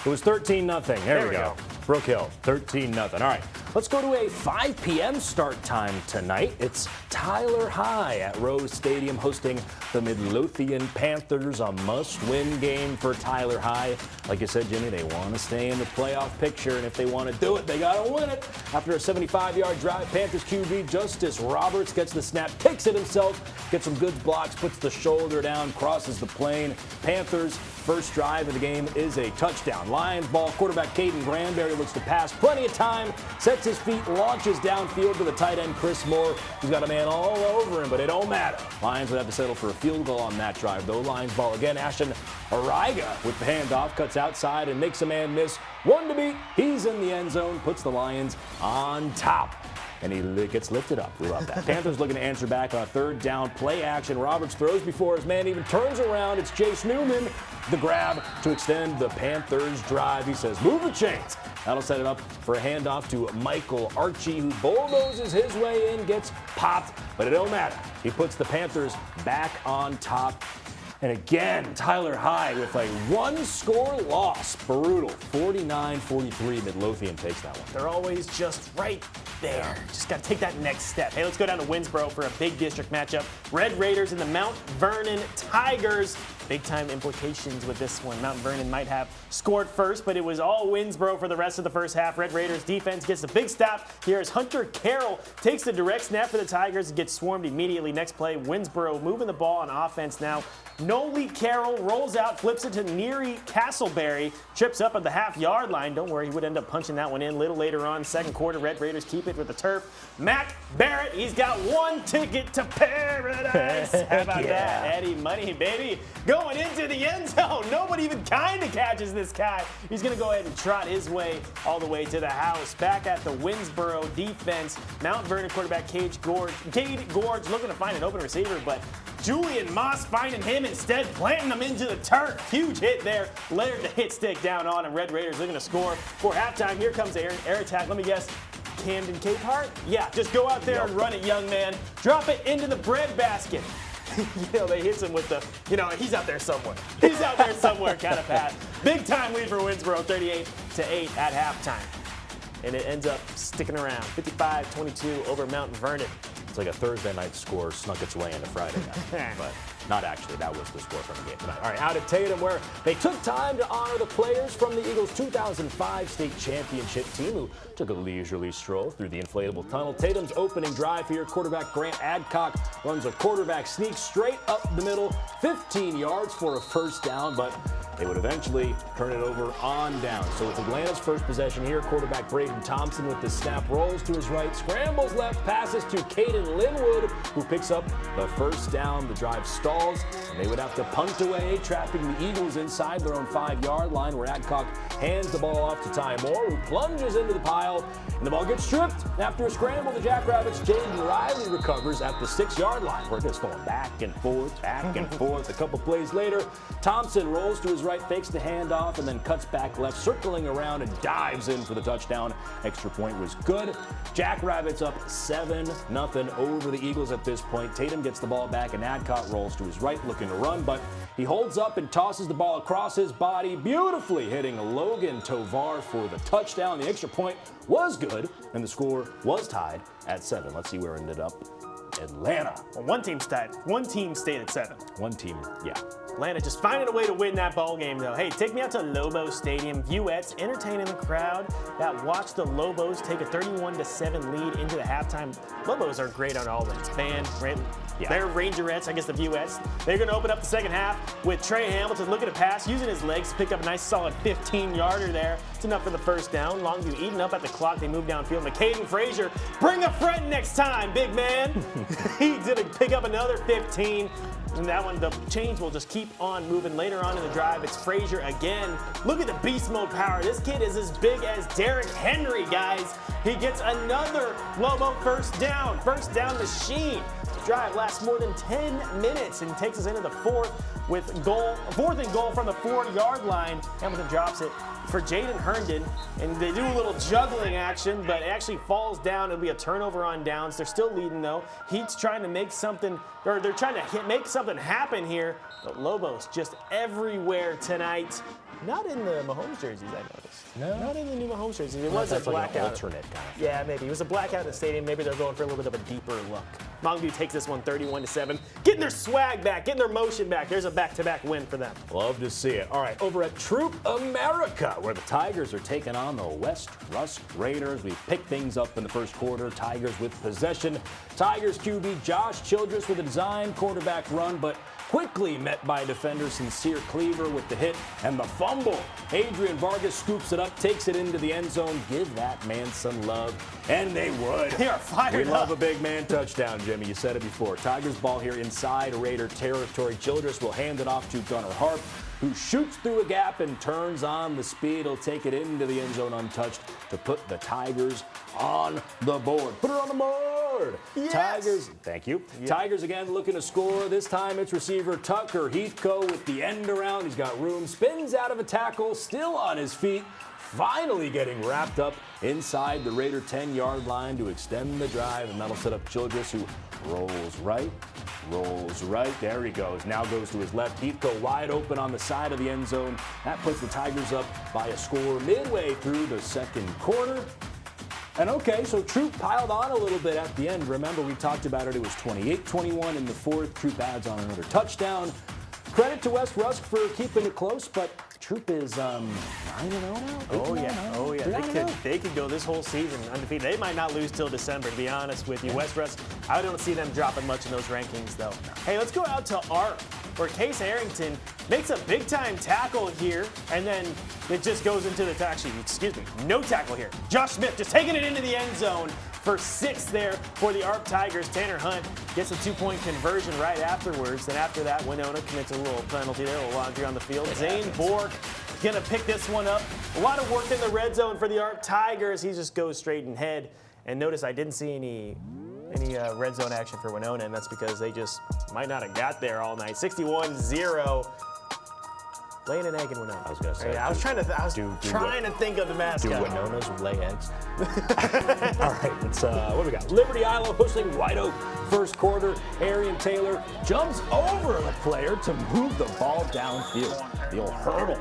it was 13-0. There we go. Brook Hill, 13-0. All right, let's go to a 5 p.m. start time tonight. It's Tyler High at Rose Stadium hosting the Midlothian Panthers, a must-win game for Tyler High. Like you said, Jimmy, they want to stay in the playoff picture, and if they want to do it, they got to win it. After a 75-yard drive, Panthers QB Justice Roberts gets the snap, takes it himself, gets some good blocks, puts the shoulder down, crosses the plane. Panthers' first drive of the game is a touchdown. Lions ball, quarterback Caden Granberry looks to pass, plenty of time, sets his feet, launches downfield to the tight end Chris Moore. He's got a man all over him, but it don't matter. Lions would have to settle for a field goal on that drive, though. Lions ball again. Ashton Ariga with the handoff, cuts outside and makes a man miss. One to beat. He's in the end zone, puts the Lions on top. And he gets lifted up. We love that. Panthers looking to answer back on a third down play action. Roberts throws before his man even turns around. It's Jace Newman, the grab to extend the Panthers drive. He says, move the chains. That'll set it up for a handoff to Michael Archie, who bulldozes his way in, gets popped, but it don't matter. He puts the Panthers back on top. And again, Tyler High with a one-score loss. Brutal. 49-43. Midlothian takes that one. They're always just right there. Just got to take that next step. Hey, let's go down to Winsboro for a big district matchup. Red Raiders and the Mount Vernon Tigers. Big-time implications with this one. Mount Vernon might have scored first, but it was all Winsboro for the rest of the first half. Red Raiders defense gets a big stop. Here is Hunter Carroll. Takes the direct snap for the Tigers and gets swarmed immediately. Next play, Winsboro moving the ball on offense now. Noli Carroll rolls out, flips it to Neary Castleberry, trips up at the half-yard line. Don't worry, he would end up punching that one in a little later on. Second quarter, Red Raiders keep it with the turf. Mac Barrett, he's got one ticket to paradise. How about that? Eddie Money, baby. Going into the end zone. Nobody even kind of catches this guy. He's going to go ahead and trot his way all the way to the house. Back at the Winsboro defense, Mount Vernon quarterback Cade Gorge looking to find an open receiver, but Julian Moss finding him instead, planting him into the turf. Huge hit there. Layered the hit stick down on him. Red Raiders looking to score for halftime. Here comes the air attack. Let me guess. Camden Capehart? Yeah, just go out there and run it, young man. Drop it into the bread basket. They hit him with the, he's out there somewhere. He's out there somewhere kind of pass. Big time lead for Winsboro, 38-8 at halftime. And it ends up sticking around, 55-22 over Mount Vernon. It's like a Thursday night score snuck its way into Friday night. But not actually. That was the score from the game tonight. All right, out at Tatum, where they took time to honor the players from the Eagles' 2005 state championship team who took a leisurely stroll through the inflatable tunnel. Tatum's opening drive here, quarterback Grant Adcock runs a quarterback sneak straight up the middle, 15 yards for a first down, but they would eventually turn it over on down. So it's Atlanta's first possession here. Quarterback Braden Thompson with the snap, rolls to his right, scrambles left, passes to Caden Linwood, who picks up the first down. The drive stalls stalls, and they would have to punt away, trapping the Eagles inside their own 5-yard line, where Adcock hands the ball off to Ty Moore, who plunges into the pile, and the ball gets stripped. After a scramble, the Jackrabbits' Jaden Riley recovers at the 6-yard line. We're just going back and forth, back and forth. A couple plays later, Thompson rolls to his right, fakes the handoff, and then cuts back left, circling around and dives in for the touchdown. Extra point was good. Jackrabbits up 7-0 over the Eagles at this point. Tatum gets the ball back, and Adcock rolls to his right, looking to run, but he holds up and tosses the ball across his body, beautifully hitting Logan Tovar for the touchdown. The extra point was good, and the score was tied at 7. Let's see where it ended up. Atlanta. Well, one team stayed at 7. One team, yeah. Atlanta just finding a way to win that ball game, though. Hey, take me out to Lobo Stadium. Vuettes entertaining the crowd that watched the Lobos take a 31-7 lead into the halftime. Lobos are great on all ends. Band, they're Rangerettes, I guess the Vuettes. They're going to open up the second half with Trey Hamilton looking to pass, using his legs to pick up a nice solid 15-yarder there. It's enough for the first down. Longview eating up at the clock. They move downfield. McCaden Frazier, bring a friend next time, big man. He did pick up another 15. And that one, the chains will just keep on moving. Later on in the drive, it's Frazier again. Look at the beast mode power. This kid is as big as Derrick Henry, guys. He gets another Lobo first down machine. The drive lasts more than 10 minutes and takes us into the fourth and goal from the 4-yard line. Hamilton drops it for Jaden Herndon, and they do a little juggling action, but it actually falls down. It'll be a turnover on downs. They're still leading, though. Heat's trying to make something, or they're trying to make something happen here. But Lobos just everywhere tonight. Not in the Mahomes jerseys, I noticed. No? Not in the new Mahomes jerseys. It was a blackout. Like an alternate kind of thing. Yeah, maybe. It was a blackout in the stadium. Maybe they're going for a little bit of a deeper look. Longview takes this one 31-7. Getting their swag back, getting their motion back. There's a back-to-back win for them. Love to see it. All right, over at Troop America, where the Tigers are taking on the West Rusk Raiders. We pick things up in the first quarter. Tigers with possession. Tigers QB Josh Childress with a design quarterback run, but quickly met by defender Sincere Cleaver with the hit and the fumble. Adrian Vargas scoops it up, takes it into the end zone. Give that man some love, and they would. They are fired We love a big man touchdown, Jimmy. You said it before. Tigers ball here inside Raider territory. Childress will hand it off to Gunnar Harp, who shoots through a gap and turns on the speed. He'll take it into the end zone untouched to put the Tigers on the board. Put it on the board. Yes. Tigers, thank you. Yep. Tigers again looking to score. This time it's receiver Tucker Heathco with the end around. He's got room, spins out of a tackle, still on his feet. Finally getting wrapped up inside the Raider 10-yard line to extend the drive, and that'll set up Childress, who rolls right. There he goes. Now goes to his left. Heathco wide open on the side of the end zone. That puts the Tigers up by a score midway through the second quarter. And okay, so Troop piled on a little bit at the end. Remember, we talked about it. It was 28-21 in the fourth. Troop adds on another touchdown. Credit to West Rusk for keeping it close, but Troop is 9-0 now. Oh yeah. They could go this whole season undefeated. They might not lose till December, to be honest with you. West Rusk, I don't see them dropping much in those rankings, though. Hey, let's go out to ARP, where Case Harrington makes a big-time tackle here, and then it just goes into no tackle here. Josh Smith just taking it into the end zone for 6 there for the ARP Tigers. Tanner Hunt gets a 2-point conversion right afterwards. And after that, Winona commits a little penalty there, a little laundry on the field. Zane Bork gonna pick this one up. A lot of work in the red zone for the ARP Tigers. He just goes straight in head. And notice I didn't see any red zone action for Winona, and that's because they just might not have got there all night. 61-0. Laying an egg in Winona. I was gonna say. I was trying to think of the mascot. Do Winonas lay eggs? All right, let's what do we got? Liberty Iowa hosting White Oak. First quarter, Arian Taylor jumps over the player to move the ball downfield. The old hurdle.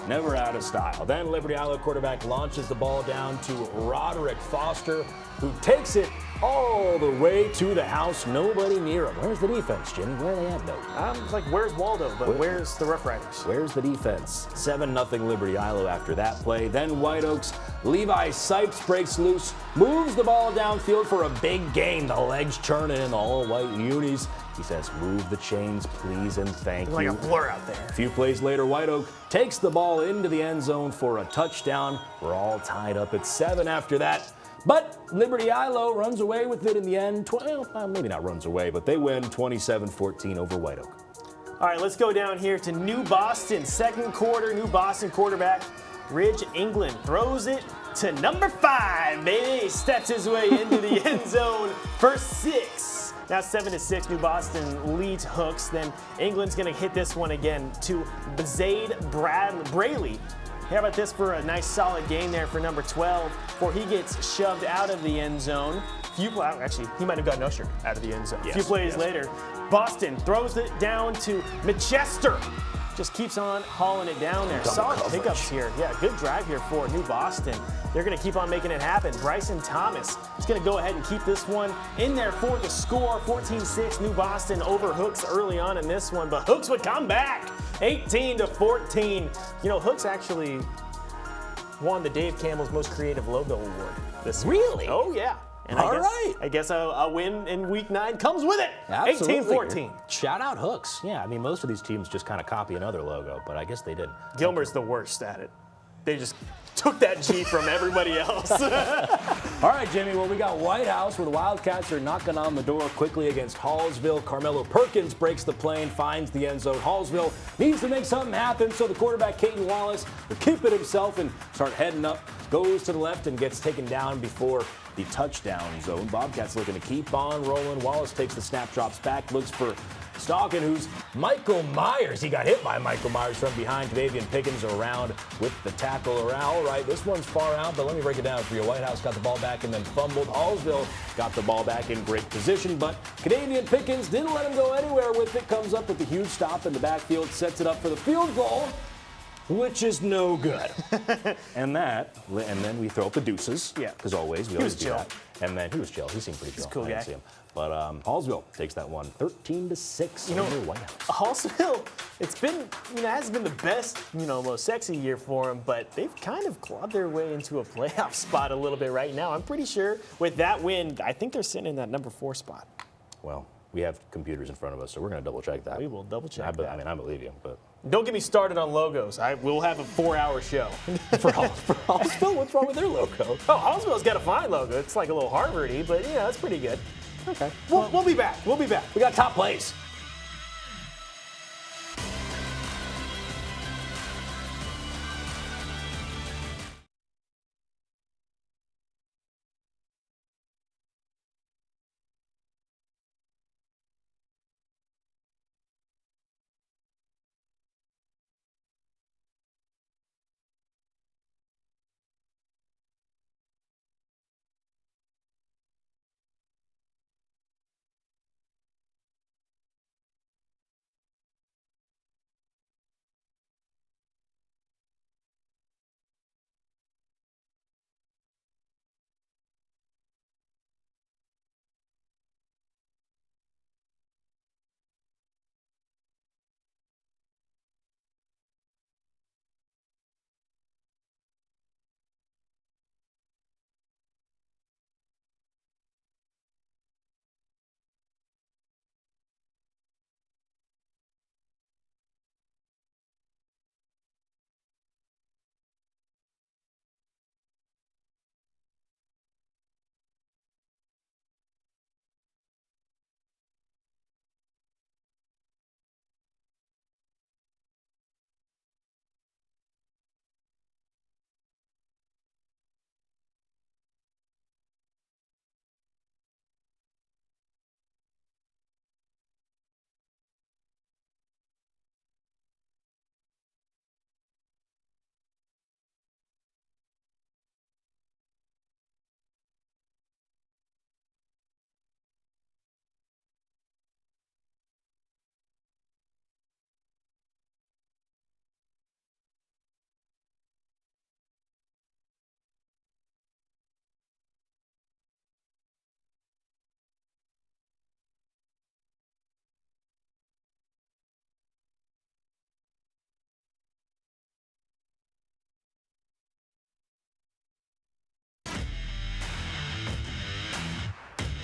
Never out of style. Then Liberty Iowa quarterback launches the ball down to Roderick Foster, who takes it all the way to the house. Nobody near him. Where's the defense, Jimmy? Where are they at, though? It's like, where's Waldo? But where's the Rough Riders? Where's the defense? 7-0 Liberty Iowa after that play. Then White Oaks, Levi Sipes breaks loose, moves the ball downfield for a big gain. The legs churning in the all-white unis. He says, move the chains, please, and thank you. Like a blur out there. A few plays later, White Oak takes the ball into the end zone for a touchdown. We're all tied up at 7 after that. But Liberty Iowa runs away with it in the end. Well, maybe not runs away, but they win 27-14 over White Oak. All right, let's go down here to New Boston. Second quarter, New Boston quarterback Ridge England throws it to number 5, baby. He steps his way into the end zone for 6. Now 7-6, New Boston leads Hooks. Then England's going to hit this one again to Zaid Braley. How about this for a nice solid gain there for number 12 before he gets shoved out of the end zone. Actually, he might have gotten ushered out of the end zone. Yes, A few plays later, Boston throws it down to Manchester. Just keeps on hauling it down there. Solid pickups here. Yeah, good drive here for New Boston. They're going to keep on making it happen. Bryson Thomas is going to go ahead and keep this one in there for the score. 14-6, New Boston over Hooks early on in this one, but Hooks would come back. 18-14. You know, Hooks actually won the Dave Campbell's Most Creative Logo Award this week. Really? Oh, yeah. And I guess a win in Week 9 comes with it. 18-14. Shout out Hooks. Yeah, I mean, most of these teams just kind of copy another logo, but I guess they didn't. Gilmer's the worst at it. They just took that G from everybody else. All right, Jimmy, well, we got White House where the Wildcats are knocking on the door quickly against Hallsville. Carmelo Perkins breaks the play and finds the end zone. Hallsville needs to make something happen, so the quarterback, Caden Wallace, will keep it himself and start heading up, goes to the left and gets taken down before the touchdown zone. Bobcats looking to keep on rolling. Wallace takes the snap, drops back, looks for Stalkin, who's Michael Myers. He got hit by Michael Myers from behind. Davian Pickens around with the tackle around. All right, this one's far out, but let me break it down for you. White House got the ball back and then fumbled. Hallsville got the ball back in great position, but Canadian Pickens didn't let him go anywhere with it. Comes up with a huge stop in the backfield, sets it up for the field goal, which is no good. and then we throw up the deuces. Yeah. Because always, we always do that. And then he was chill. He seemed pretty chill. He's a cool guy. See him. But Hallsville takes that one 13-6 over White House. Hallsville, it's been, hasn't been the best, most sexy year for them, but they've kind of clawed their way into a playoff spot a little bit right now. I'm pretty sure with that win, I think they're sitting in that number 4 spot. Well, we have computers in front of us, so we're going to double check that. We will double check that. I mean, I believe you, but. Don't get me started on logos. We'll have a 4-hour show. for Hallsville, what's wrong with their logo? Oh, Hallsville's got a fine logo. It's like a little Harvard-y, but it's pretty good. Okay. We'll be back. We'll be back. We got top plays.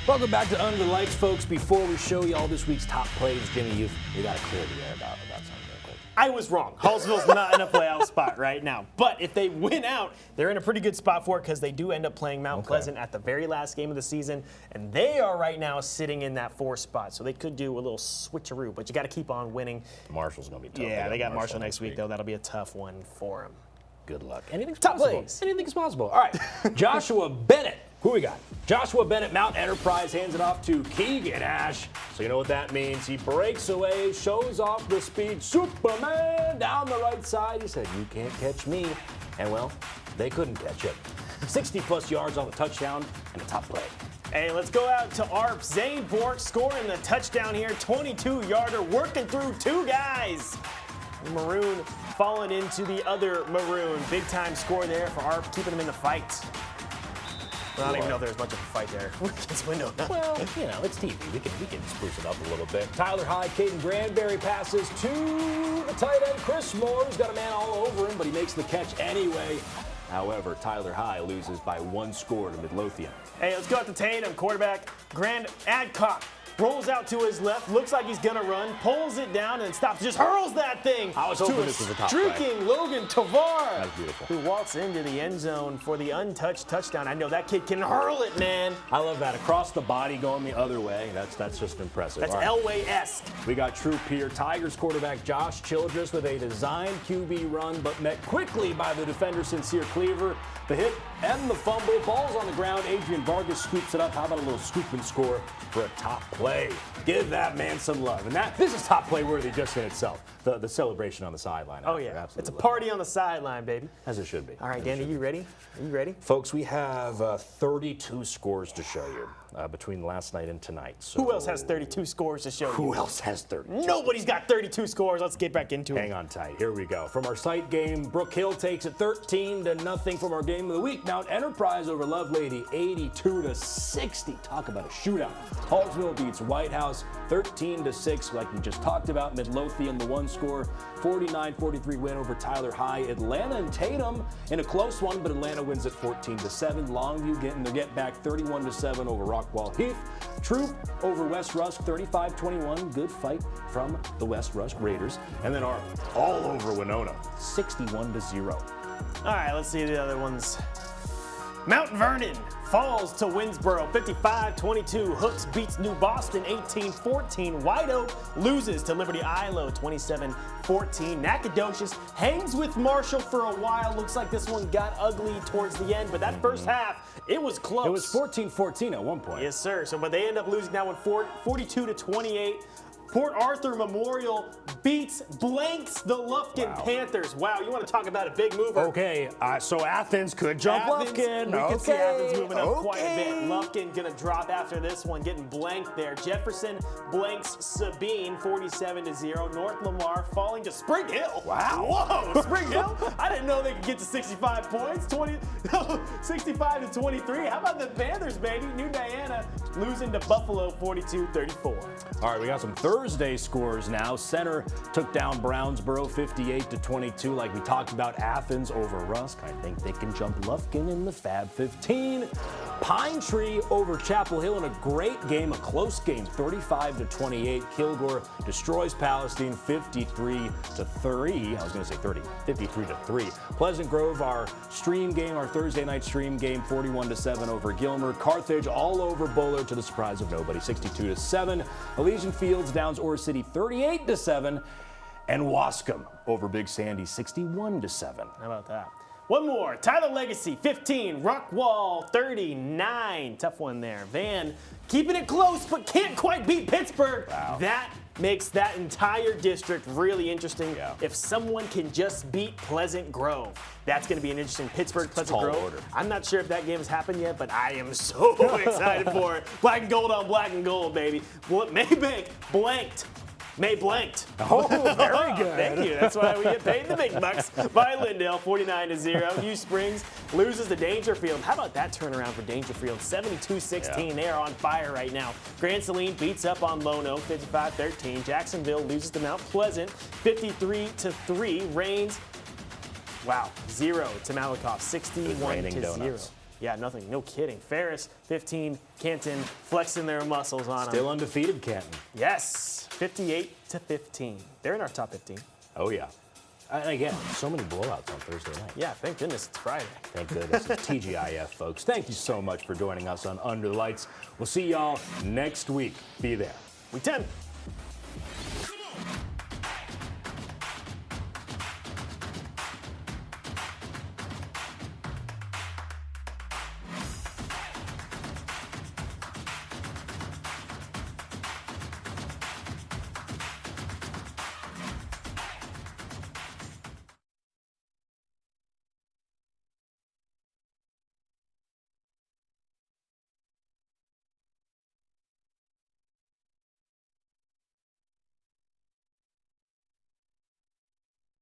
Welcome back to Under the Lights, folks. Before we show you all this week's top plays, Jimmy, we got to clear the air about something real quick. I was wrong. Hallsville's not in a playoff spot right now. But if they win out, they're in a pretty good spot for it because they do end up playing Mount Pleasant at the very last game of the season. And they are right now sitting in that 4th spot. So they could do a little switcheroo, but you got to keep on winning. Marshall's going to be tough. Yeah, they got Marshall next week, though. That'll be a tough one for them. Good luck. Anything's Top possible. plays. Anything's possible. All right. Joshua Bennett. Who we got? Joshua Bennett, Mount Enterprise, hands it off to Keegan Ash. So you know what that means. He breaks away, shows off the speed. Superman down the right side. He said, "You can't catch me." And, well, they couldn't catch him. 60-plus yards on the touchdown and a top play. Hey, let's go out to ARP. Zane Bork scoring the touchdown here. 22-yarder, working through 2 guys. Maroon falling into the other Maroon. Big-time score there for ARP, keeping them in the fight. Well, I don't even know if there's much of a fight there against Window. Well, you know, it's TV. We can spruce it up a little bit. Tyler Hyde, Caden Granberry passes to the tight end, Chris Moore, who's got a man all over him, but he makes the catch anyway. However, Tyler Hyde loses by 1 score to Midlothian. Hey, let's go out to Tatum. Quarterback Grant Adcock rolls out to his left, looks like he's gonna run, pulls it down and stops, just hurls that thing. I was hoping this was a top streaking Logan Tavar, That's beautiful. who walks into the end zone for the untouched touchdown. I know that kid can hurl it, man. I love that. Across the body going the other way. That's just impressive. That's All right. Elway-esque. We got true peer Tigers quarterback Josh Childress with a designed QB run, but met quickly by the defender Sincere Cleaver. The hit and the fumble. Ball's on the ground. Adrian Vargas scoops it up. How about a little scoop and score for a top play? Give that man some love. And this is top play worthy just in itself. The celebration on the sideline. Oh, yeah. Absolutely It's a love party on the sideline, baby. As it should be. All right, Danny, you ready? Are you ready? Folks, we have 32 scores to show you between last night and tonight. So Who else has 32 scores to show you? Who else has 30? Nobody's got 32 scores. Let's get back into it. Hang on tight. Here we go. From our site game, Brook Hill takes it 13-0 from our game of the week. Mount Enterprise over Love Lady, 82-60. Talk about a shootout. Hallsville beats White House 13-6, like we just talked about. Midlothian, the 1 score, 49-43 win over Tyler High. Atlanta and Tatum in a close one, but Atlanta wins at 14-7. Longview getting the get back 31-7 over Rockwall Heath. Troop over West Rusk 35-21. Good fight from the West Rusk Raiders. And then our all over Winona 61-0. All right, let's see the other ones. Mount Vernon falls to Winsboro 55-22. Hooks beats New Boston 18-14. White Oak loses to Liberty Ilo 27-14. Nacogdoches hangs with Marshall for a while. Looks like this one got ugly towards the end, but that first half, it was close. It was 14-14 at one point. Yes, sir. But they end up losing that one 42-28. Port Arthur Memorial blanks the Lufkin Panthers. Wow, you want to talk about a big mover. Okay, so Athens could jump Lufkin. We can see Athens moving up quite a bit. Lufkin gonna drop after this one, getting blanked there. Jefferson blanks Sabine 47-0. North Lamar falling to Spring Hill. Wow. Whoa, Spring Hill? I didn't know they could get to 65 points. 65-23. How about the Panthers, baby? New Diana losing to Buffalo 42-34. All right, we got some Thursday scores now. Center took down Brownsboro 58-22. Like we talked about, Athens over Rusk. I think they can jump Lufkin in the Fab 15. Pine Tree over Chapel Hill in a great game, a close game, 35-28. Kilgore destroys Palestine 53-3. I was going to say 53-3. Pleasant Grove, our stream game, our Thursday night stream game, 41-7 over Gilmer. Carthage all over Bullard to the surprise of nobody, 62-7. Elysian Fields downs Ore City 38-7. And Wascom over Big Sandy 61-7. How about that? One more. Tyler Legacy 15. Rockwall 39. Tough one there. Van keeping it close but can't quite beat Pittsburgh. Wow. That makes that entire district really interesting. Yeah. If someone can just beat Pleasant Grove, that's going to be an interesting Pittsburgh Pleasant Grove. Order. I'm not sure if that game has happened yet, but I am so excited for it. Black and gold on black and gold, baby. Maybank blanked. May blanked. Oh, very good. Thank you. That's why we get paid the big bucks. By Lindale, 49-0. New Springs loses to Dangerfield. How about that turnaround for Dangerfield? 72-16. Yeah. They are on fire right now. Grand Saline beats up on Lono, 55-13. Jacksonville loses to Mount Pleasant, 53-3. Rains, 0 to Malakoff, 61-0. Yeah, nothing. No kidding. Ferris, 15. Canton flexing their muscles on them. Still undefeated, Canton. Yes, 58-15. They're in our top 15. Oh, yeah. And again, so many blowouts on Thursday night. Yeah, thank goodness it's Friday. Thank goodness. TGIF, folks. Thank you so much for joining us on Under the Lights. We'll see y'all next week. Be there. Week 10.